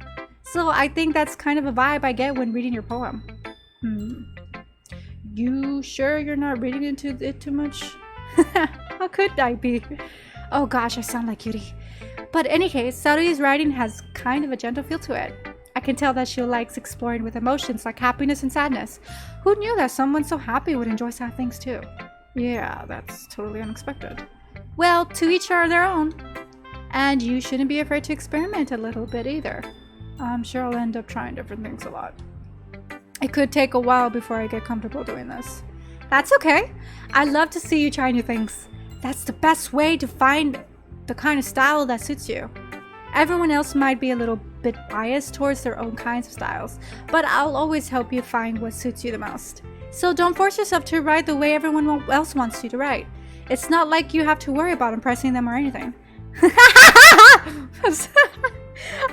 So I think that's kind of a vibe I get when reading your poem. You sure you're not reading into it too much? How could I be? Oh gosh, I sound like Yuri. But in any case, Sarui's writing has kind of a gentle feel to it. I can tell that she likes exploring with emotions like happiness and sadness. Who knew that someone so happy would enjoy sad things too? Yeah, that's totally unexpected. Well, to each are their own. And you shouldn't be afraid to experiment a little bit either. I'm sure I'll end up trying different things a lot. It could take a while before I get comfortable doing this. That's okay. I love to see you try new things. That's the best way to find the kind of style that suits you. Everyone else might be a little bit biased towards their own kinds of styles, but I'll always help you find what suits you the most. So don't force yourself to write the way everyone else wants you to write. It's not like you have to worry about impressing them or anything.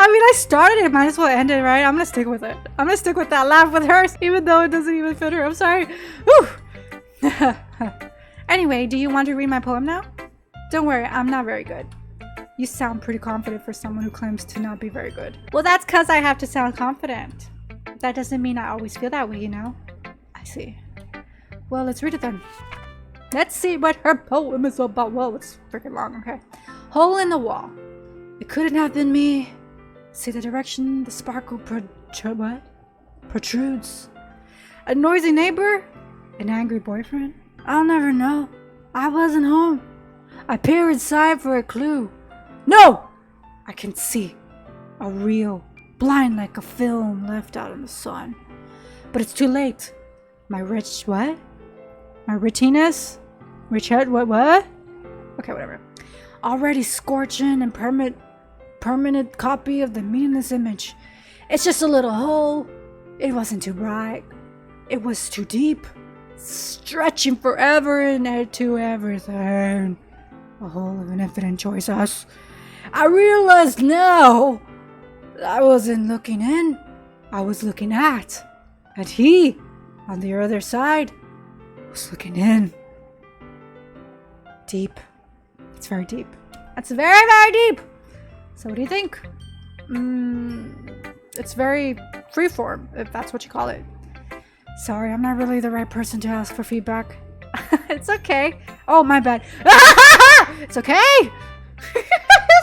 I mean, I started it, might as well end it, right? I'm gonna stick with it. I'm gonna stick with that laugh with hers, even though it doesn't even fit her. I'm sorry. Whew. Anyway, do you want to read my poem now? Don't worry, I'm not very good. You sound pretty confident for someone who claims to not be very good. Well, that's because I have to sound confident. that doesn't mean I always feel that way, you know? I see. Well, let's read it then. Let's see what her poem is about. Whoa, it's freaking long, okay. Hole in the wall. It couldn't have been me. See the direction the sparkle protrudes. A noisy neighbor? An angry boyfriend? I'll never know. I wasn't home. I peer inside for a clue. No! I can see. A reel, blind like a film left out in the sun. But it's too late. My rich what? My retinas? Richard, what? Okay, whatever. Already scorching and permanent copy of the meaningless image. It's just a little hole. It wasn't too bright. It was too deep. Stretching forever into everything. A hole of an infinite choices. I realized now I wasn't looking in. I was looking at. And he, on the other side, was looking in. Deep. It's very deep. That's very, very deep. So what do you think? It's very freeform, if that's what you call it. Sorry, I'm not really the right person to ask for feedback. It's okay. Oh, my bad. It's okay.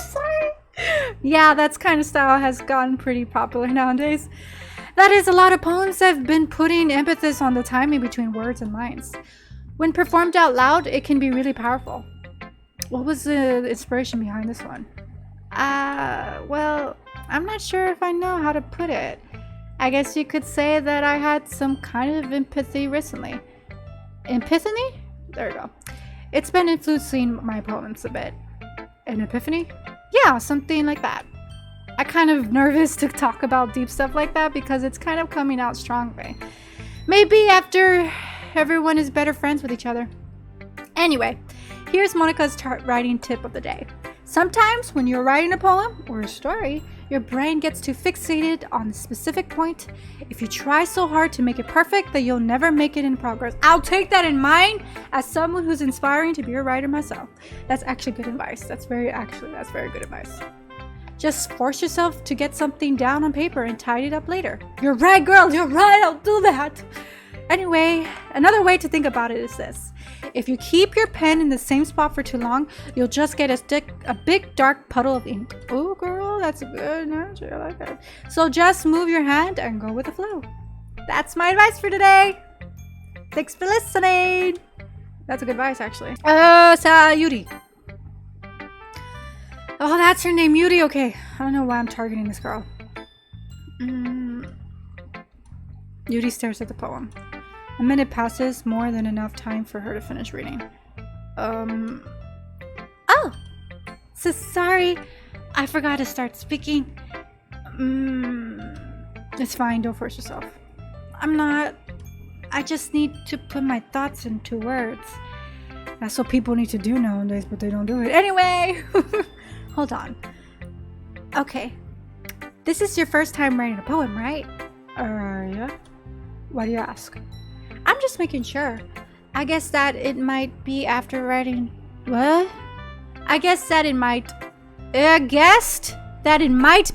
Sorry. Yeah, that kind of style has gotten pretty popular nowadays. That is, a lot of poems have been putting emphasis on the timing between words and lines. When performed out loud, it can be really powerful. What was the inspiration behind this one? Well, I'm not sure if I know how to put it. I guess you could say that I had some kind of empathy recently. Epiphany? There you go. It's been influencing my poems a bit. An epiphany? Yeah, something like that. I'm kind of nervous to talk about deep stuff like that because it's kind of coming out strongly. Maybe after everyone is better friends with each other. Anyway, here's Monica's writing tip of the day. Sometimes when you're writing a poem or a story, your brain gets too fixated on a specific point. If you try so hard to make it perfect that you'll never make it in progress. I'll take that in mind as someone who's inspiring to be a writer myself. That's actually good advice. That's very good advice. Just force yourself to get something down on paper and tidy it up later. You're right, girl. You're right. I'll do that. Anyway, another way to think about it is this. If you keep your pen in the same spot for too long, you'll just get a big dark puddle of ink. Oh, girl, that's a good analogy. I like that. So just move your hand and go with the flow. That's my advice for today. Thanks for listening. That's a good advice, actually. Yuri. Oh, that's her name, Yuri. Okay, I don't know why I'm targeting this girl. Yuri stares at the poem. A minute passes, more than enough time for her to finish reading. Oh! So sorry. I forgot to start speaking. It's fine, don't force yourself. I just need to put my thoughts into words. That's what people need to do nowadays, but they don't do it. Anyway! Hold on. Okay. This is your first time writing a poem, right? Yeah. Why do you ask? I'm just making sure. I guess that it might be after writing... What? I guessed that it might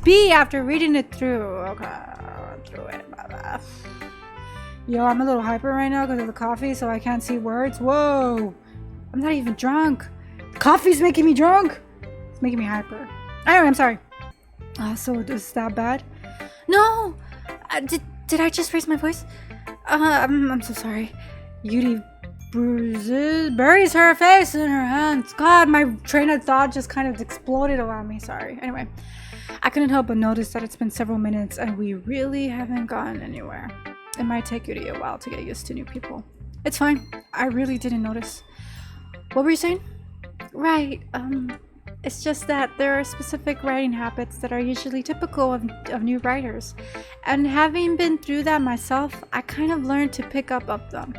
be after reading it through. Okay, I went through it. Yo, I'm a little hyper right now because of the coffee, so I can't see words. Whoa! I'm not even drunk. Coffee's making me drunk. It's making me hyper. Anyway, I'm sorry. So is that bad? No! Did I just raise my voice? I'm so sorry. Yuri buries her face in her hands. God, my train of thought just kind of exploded around me. Sorry. Anyway, I couldn't help but notice that it's been several minutes and we really haven't gone anywhere. It might take Yuri a while to get used to new people. It's fine. I really didn't notice. What were you saying? Right. It's just that there are specific writing habits that are usually typical of new writers. And having been through that myself, I kind of learned to pick up them.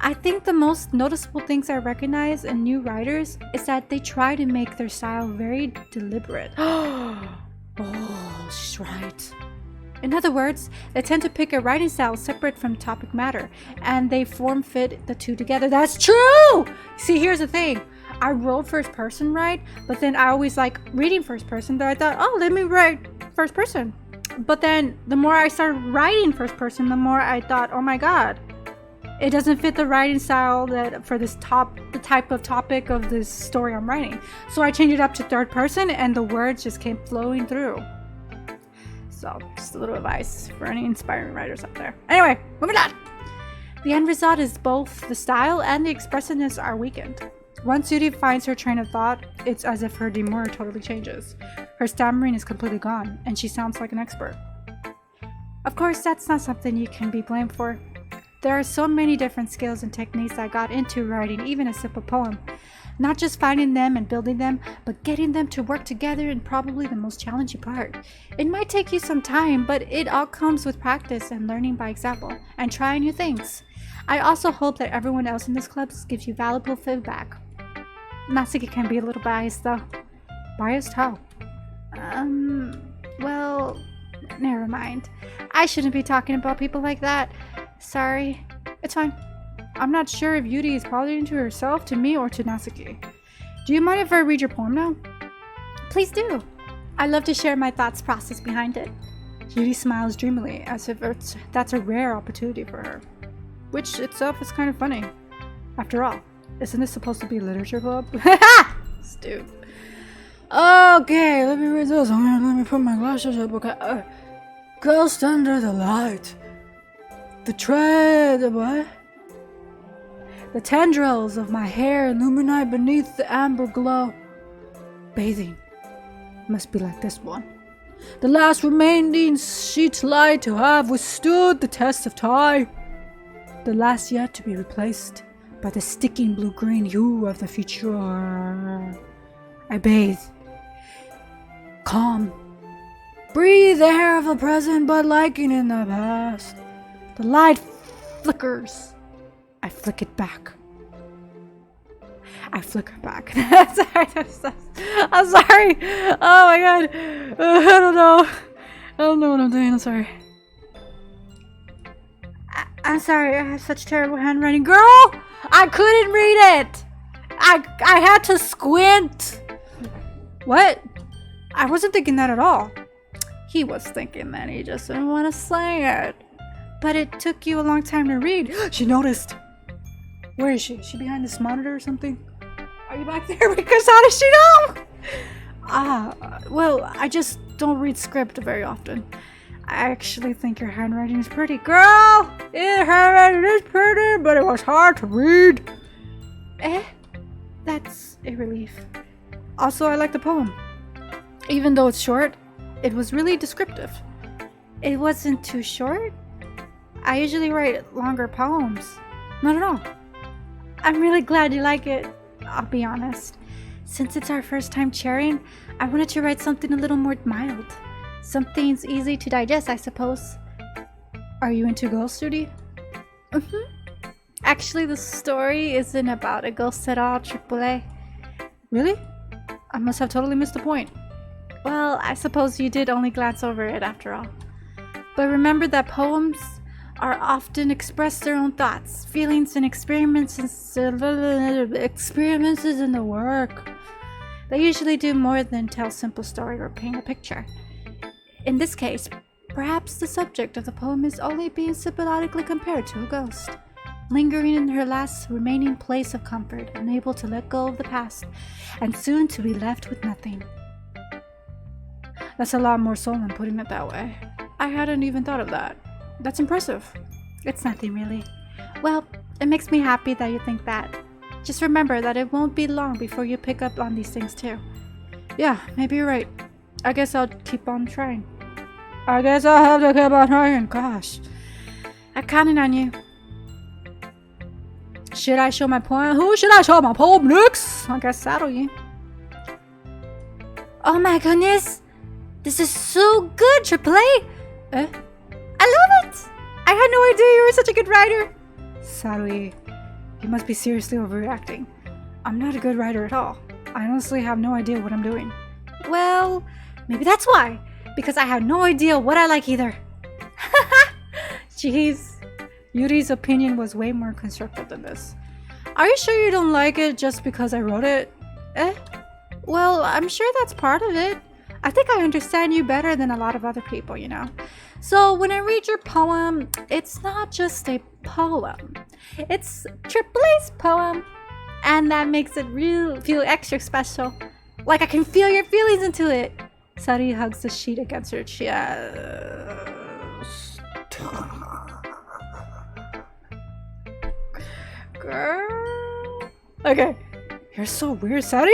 I think the most noticeable things I recognize in new writers is that they try to make their style very deliberate. Oh, she's right. In other words, they tend to pick a writing style separate from topic matter, and they form fit the two together. That's true! See, here's the thing. I wrote first person, right? But then I always like reading first person, but I thought, oh, let me write first person. But then the more I started writing first person, the more I thought, oh my god, it doesn't fit the writing style that for the type of topic of this story I'm writing. So I changed it up to third person and the words just came flowing through. So just a little advice for any inspiring writers out there. Anyway, moving on. The end result is both the style and the expressiveness are weakened. Once Yuri finds her train of thought, it's as if her demeanor totally changes. Her stammering is completely gone, and she sounds like an expert. Of course, that's not something you can be blamed for. There are so many different skills and techniques that got into writing even a simple poem. Not just finding them and building them, but getting them to work together is probably the most challenging part. It might take you some time, but it all comes with practice and learning by example, and trying new things. I also hope that everyone else in this club gives you valuable feedback. Natsuki can be a little biased though. Biased how? Well, never mind. I shouldn't be talking about people like that. Sorry. It's fine. I'm not sure if Yuri is apologizing to herself, to me, or to Natsuki. Do you mind if I read your poem now? Please do. I love to share my thoughts process behind it. Yuri smiles dreamily, as if that's a rare opportunity for her. Which itself is kind of funny. After all, isn't this supposed to be a literature club? Stupid. Okay, let me read this. Let me put my glasses up. Okay. Ghost under the light. What? The tendrils of my hair illuminate beneath the amber glow. Bathing must be like this one. The last remaining sheet light to have withstood the test of time. The last yet to be replaced by the sticking blue-green hue of the future. I bathe. Calm. Breathe the air of the present, but liking in the past. The light flickers. I flick it back. I'm sorry. Oh my god. I don't know. I don't know what I'm doing. I'm sorry. I'm sorry. I have such terrible handwriting. Girl! I couldn't read it. I had to squint. What? I wasn't thinking that at all. He was thinking that. He just didn't want to say it. But it took you a long time to read. She noticed. Where is she? Is she behind this monitor or something? Are you back there? Because how does she know? Well, I just don't read script very often. I actually think your handwriting is pretty. Girl! Your handwriting is pretty, but it was hard to read. That's a relief. Also, I like the poem. Even though it's short, it was really descriptive. It wasn't too short. I usually write longer poems. Not at all. I'm really glad you like it. I'll be honest. Since it's our first time sharing, I wanted to write something a little more mild. Something's easy to digest, I suppose. Are you into ghost study? Actually, the story isn't about a ghost at all, AAA. Really? I must have totally missed the point. Well, I suppose you did only glance over it after all. But remember that poems are often express their own thoughts, feelings, and experiences in the work. They usually do more than tell a simple story or paint a picture. In this case, perhaps the subject of the poem is only being symbiotically compared to a ghost, lingering in her last remaining place of comfort, unable to let go of the past, and soon to be left with nothing. That's a lot more soul than putting it that way. I hadn't even thought of that. That's impressive. It's nothing really. Well, it makes me happy that you think that. Just remember that it won't be long before you pick up on these things too. Yeah, maybe you're right. I guess I'll keep on trying. Gosh, I counted on you. Should I show my poem? Who should I show my poem next? I guess that'll you. Oh my goodness! This is so good, AAA! I love it! I had no idea you were such a good writer! Sarui, you must be seriously overreacting. I'm not a good writer at all. I honestly have no idea what I'm doing. Well, maybe that's why. Because I have no idea what I like either. Jeez. Yuri's opinion was way more constructive than this. Are you sure you don't like it just because I wrote it? Well, I'm sure that's part of it. I think I understand you better than a lot of other people, you know. So when I read your poem, it's not just a poem. It's AAA's poem. And that makes it feel extra special. Like I can feel your feelings into it. Saruhi hugs the sheet against her chest. Girl. Okay. You're so weird, Saruhi.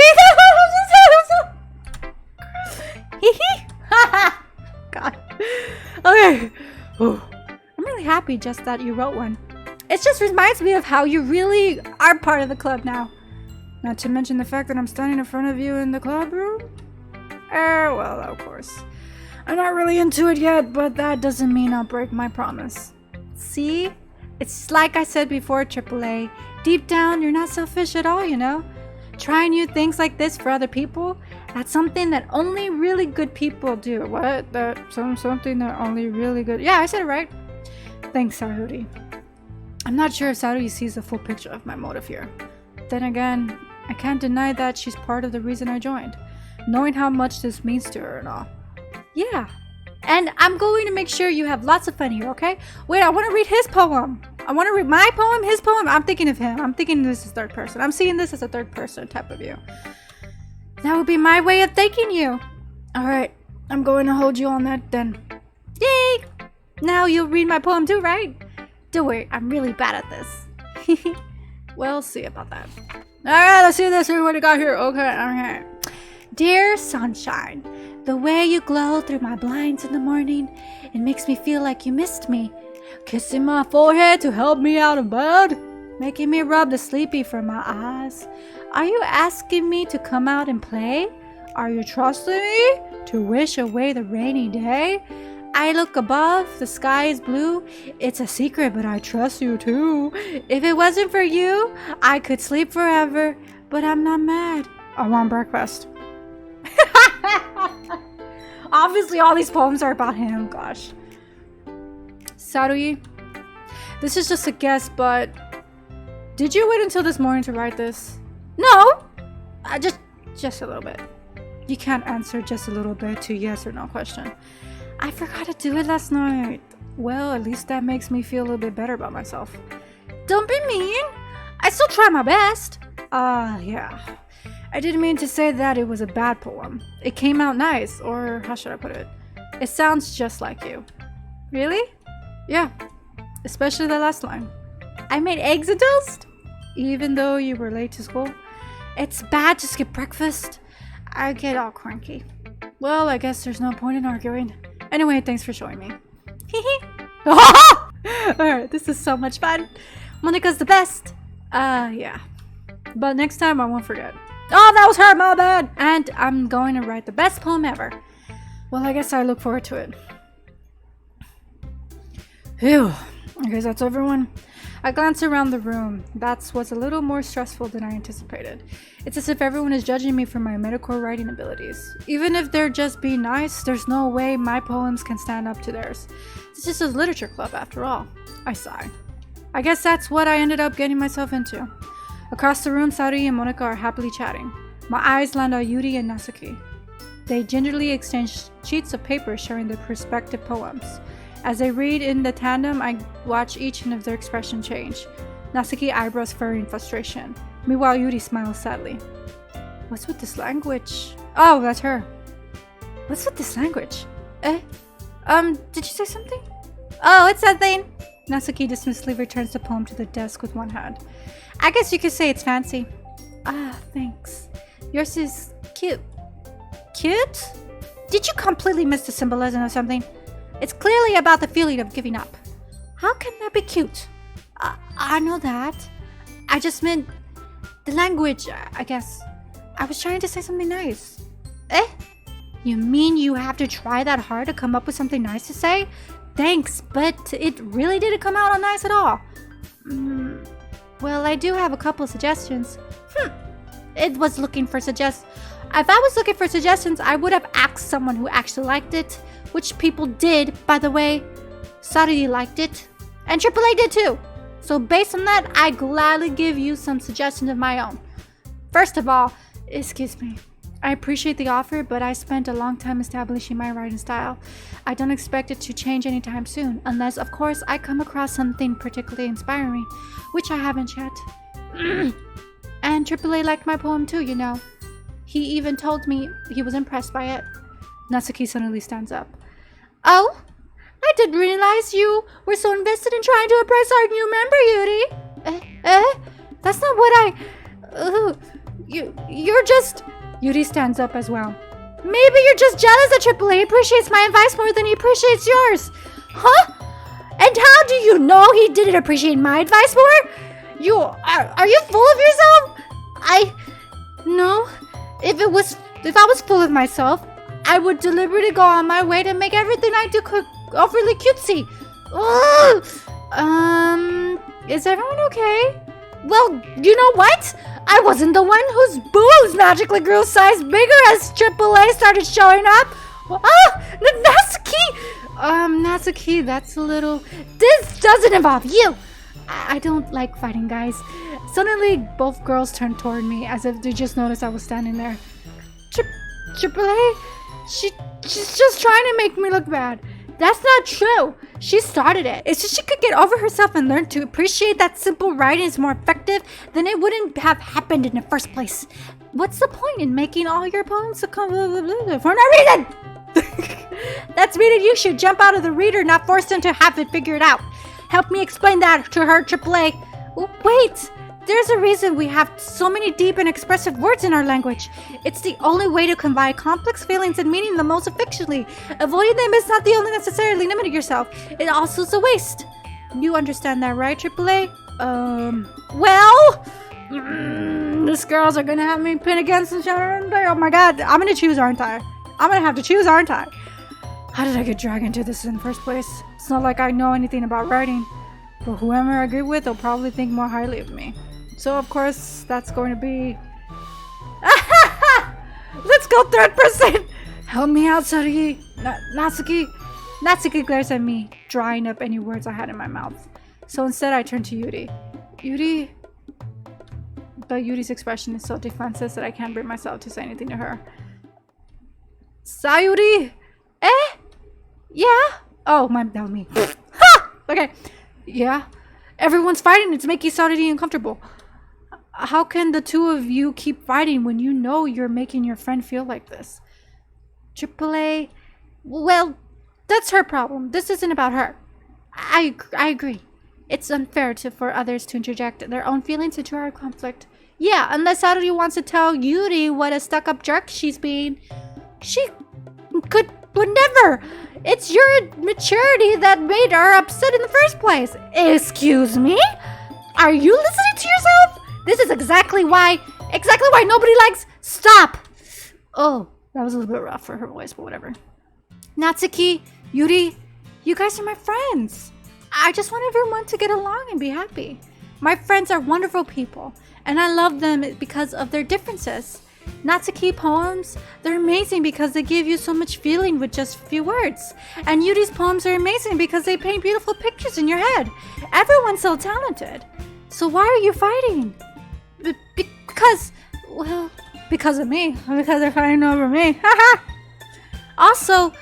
God. Okay. I'm really happy just that you wrote one. It just reminds me of how you really are part of the club now. Not to mention the fact that I'm standing in front of you in the club room. Well, of course. I'm not really into it yet, but that doesn't mean I'll break my promise. See? It's like I said before, AAA. Deep down, you're not selfish at all, you know? Trying new things like this for other people, that's something that only really good people do. What? Something that only really good... Yeah, I said it right. Thanks, Saruhi. I'm not sure if Saruhi sees the full picture of my motive here. Then again, I can't deny that she's part of the reason I joined. Knowing how much this means to her and all. Yeah. And I'm going to make sure you have lots of fun here, okay? Wait, I want to read his poem. I want to read my poem, his poem. I'm thinking of him. I'm thinking this is third person. I'm seeing this as a third person type of view. That would be my way of thanking you. Alright, I'm going to hold you on that then. Yay! Now you'll read my poem too, right? Don't worry, I'm really bad at this. We'll see about that. Alright, let's see this. What do we got here? Okay. Dear sunshine, the way you glow through my blinds in the morning, it makes me feel like you missed me. Kissing my forehead to help me out of bed, making me rub the sleepy from my eyes. Are you asking me to come out and play? Are you trusting me to wish away the rainy day? I look above, the sky is blue. It's a secret, but I trust you too. If it wasn't for you, I could sleep forever, but I'm not mad. I want breakfast. Obviously, all these poems are about him. Gosh. Saruhi, this is just a guess, but did you wait until this morning to write this? No! Just a little bit. You can't answer just a little bit to yes or no question. I forgot to do it last night. Well, at least that makes me feel a little bit better about myself. Don't be mean. I still try my best. Yeah. I didn't mean to say that it was a bad poem. It came out nice, or how should I put it? It sounds just like you. Really? Yeah. Especially the last line. I made eggs and toast? Even though you were late to school? It's bad to skip breakfast. I get all cranky. Well, I guess there's no point in arguing. Anyway, thanks for showing me. Alright, this is so much fun. Monika's the best. Yeah. But next time I won't forget. Oh, that was her, my bad! And I'm going to write the best poem ever. Well, I guess I look forward to it. Phew. I guess that's everyone. I glance around the room. That was a little more stressful than I anticipated. It's as if everyone is judging me for my medical writing abilities. Even if they're just being nice, there's no way my poems can stand up to theirs. This is a literature club after all. I sigh. I guess that's what I ended up getting myself into. Across the room, Saruhi and Monika are happily chatting. My eyes land on Yuri and Natsuki. They gingerly exchange sheets of paper sharing their respective poems. As they read in the tandem, I watch each of their expression change. Natsuki eyebrows furrowing frustration. Meanwhile, Yuri smiles sadly. What's with this language? Oh, that's her. What's with this language? Did you say something? Oh, it's nothing. Natsuki dismissively returns the poem to the desk with one hand. I guess you could say it's fancy. Ah, thanks. Yours is cute. Cute? Did you completely miss the symbolism of something? It's clearly about the feeling of giving up. How can that be cute? I know that. I just meant the language, I guess. I was trying to say something nice. You mean you have to try that hard to come up with something nice to say? Thanks, but it really didn't come out nice at all. Well, I do have a couple suggestions. It was looking for suggestions. If I was looking for suggestions, I would have asked someone who actually liked it, which people did, by the way. Saruhi liked it, and AAA did too. So based on that, I gladly give you some suggestions of my own. First of all, excuse me, I appreciate the offer, but I spent a long time establishing my writing style. I don't expect it to change anytime soon, unless, of course, I come across something particularly inspiring, which I haven't yet. And AAA liked my poem too, you know. He even told me he was impressed by it. Natsuki suddenly stands up. Oh? I didn't realize you were so invested in trying to impress our new member, Yuri. That's not what I... You're just... Yuri stands up as well. Maybe you're just jealous that AAA appreciates my advice more than he appreciates yours. Huh? And how do you know he didn't appreciate my advice more? Are you full of yourself? No. If I was full of myself, I would deliberately go on my way to make everything I do overly cutesy. Ugh. Is everyone okay? Well, you know what? I wasn't the one whose boobs magically grew size bigger as AAA started showing up. Natsuki, that's a little... This doesn't involve you. I don't like fighting guys. Suddenly, both girls turned toward me as if they just noticed I was standing there. AAA? She's just trying to make me look bad. That's not true. She started it. It's just she could get over herself and learn to appreciate that simple writing is more effective, then it wouldn't have happened in the first place. What's the point in making all your poems for no reason? That's meaning you should jump out of the reader, not force them to have it figured out. Help me explain that to her, AAA. Wait. There's a reason we have so many deep and expressive words in our language. It's the only way to convey complex feelings and meaning the most effectively. Avoiding them is not the only necessarily limiting yourself. It also is a waste. You understand that, right, AAA? These girls are gonna have me pinned against the shoulder. Oh my god, I'm gonna choose, aren't I? I'm gonna have to choose, aren't I? How did I get dragged into this in the first place? It's not like I know anything about writing. But whoever I agree with will probably think more highly of me. So, of course, that's going to be... Let's go third person! Help me out, Sarugi. Natsuki. Natsuki glares at me, drying up any words I had in my mouth. So instead, I turn to Yuri. Yuri... But Yuri's expression is so defensive that I can't bring myself to say anything to her. Sayuri! Yeah? Oh, that was me. Ha! Okay. Yeah? Everyone's fighting. It's making Sarugi uncomfortable. How can the two of you keep fighting when you know you're making your friend feel like this? AAA... Well, that's her problem. This isn't about her. I agree. It's unfair for others to interject their own feelings into our conflict. Yeah, unless Sarugi wants to tell Yuri what a stuck-up jerk she's being. She would never. It's your maturity that made her upset in the first place. Excuse me? Are you listening to yourself? This is exactly why nobody likes... Stop! Oh, that was a little bit rough for her voice, but whatever. Natsuki, Yuri, you guys are my friends. I just want everyone to get along and be happy. My friends are wonderful people, and I love them because of their differences. Natsuki poems, they're amazing because they give you so much feeling with just a few words. And Yuri's poems are amazing because they paint beautiful pictures in your head. Everyone's so talented. So why are you fighting? Because of me. Because they're fighting over me. Haha. Also,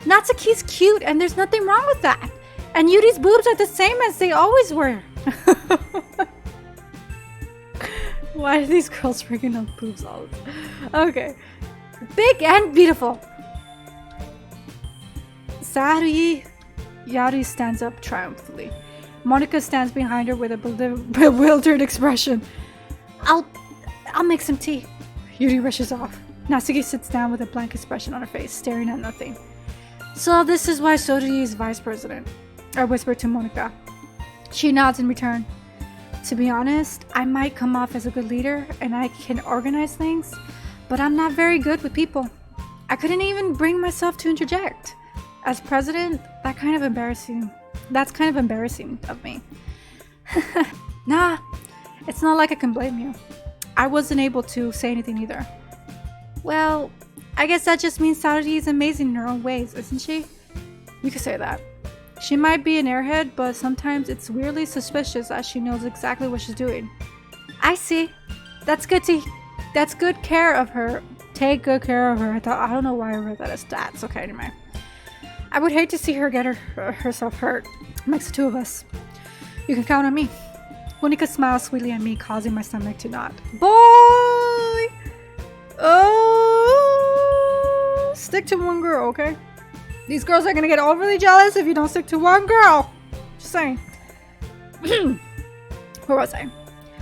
Natsuki's cute and there's nothing wrong with that. And Yuri's boobs are the same as they always were. Why are these girls freaking out boobs all the time? Okay. Big and beautiful. Sarugi. Yari stands up triumphantly. Monica stands behind her with a bewildered expression. I'll make some tea. Yuri rushes off. Natsuki sits down with a blank expression on her face, staring at nothing. So this is why Sarugi is vice president. I whisper to Monica. She nods in return. To be honest, I might come off as a good leader and I can organize things, but I'm not very good with people. I couldn't even bring myself to interject. As president, that's kind of embarrassing of me. Nah, it's not like I can blame you. I wasn't able to say anything either. Well, I guess that just means Sarugi is amazing in her own ways, isn't she? You could say that. She might be an airhead, but sometimes it's weirdly suspicious as she knows exactly what she's doing. I see. That's good care of her. Take good care of her. I don't know why I wrote that as stats. Okay, anyway. I would hate to see her get herself hurt. Makes the two of us. You can count on me. Monica smiles sweetly at me, causing my stomach to knot. Boy! Oh! Stick to one girl, okay? These girls are gonna get overly jealous if you don't stick to one girl. Just saying. Where was I?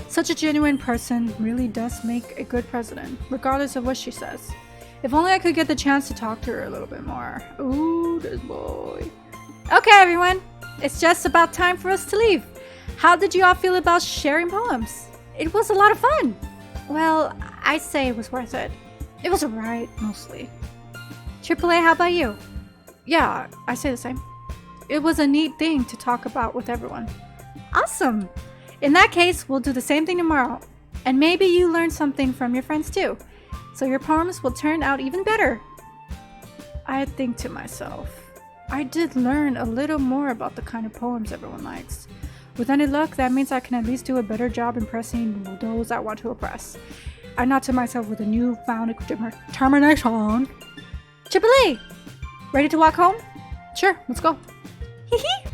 Such a genuine person really does make a good president, regardless of what she says. If only I could get the chance to talk to her a little bit more. Ooh, this boy. Okay, everyone. It's just about time for us to leave. How did you all feel about sharing poems? It was a lot of fun. Well, I'd say it was worth it. It was alright, mostly. AAA, how about you? Yeah, I say the same. It was a neat thing to talk about with everyone. Awesome! In that case, we'll do the same thing tomorrow. And maybe you learn something from your friends too. So your poems will turn out even better. I think to myself, I did learn a little more about the kind of poems everyone likes. With any luck, that means I can at least do a better job impressing those I want to oppress. I nod to myself with a newfound determination. AAA! Ready to walk home? Sure, let's go. Hehe.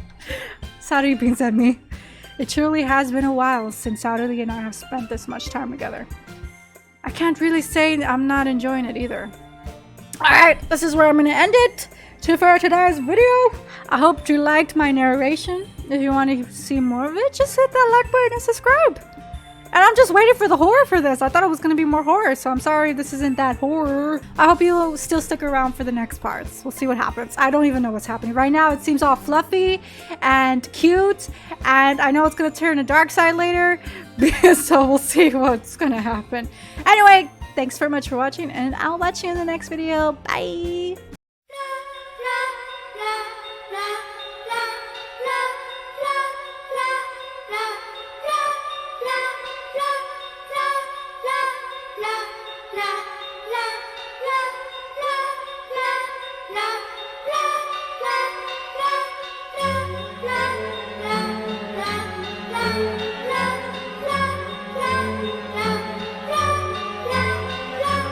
Satori beams at me. It truly has been a while since Satori and I have spent this much time together. I can't really say I'm not enjoying it either. Alright, this is where I'm gonna end it for today's video. I hope you liked my narration. If you want to see more of it, just hit that like button and subscribe. And I'm just waiting for the horror for this. I thought it was going to be more horror, so I'm sorry this isn't that horror. I hope you'll still stick around for the next parts. We'll see what happens. I don't even know what's happening. Right now, it seems all fluffy and cute, and I know it's going to turn a dark side later, so we'll see what's going to happen. Anyway, thanks very much for watching, and I'll watch you in the next video. Bye!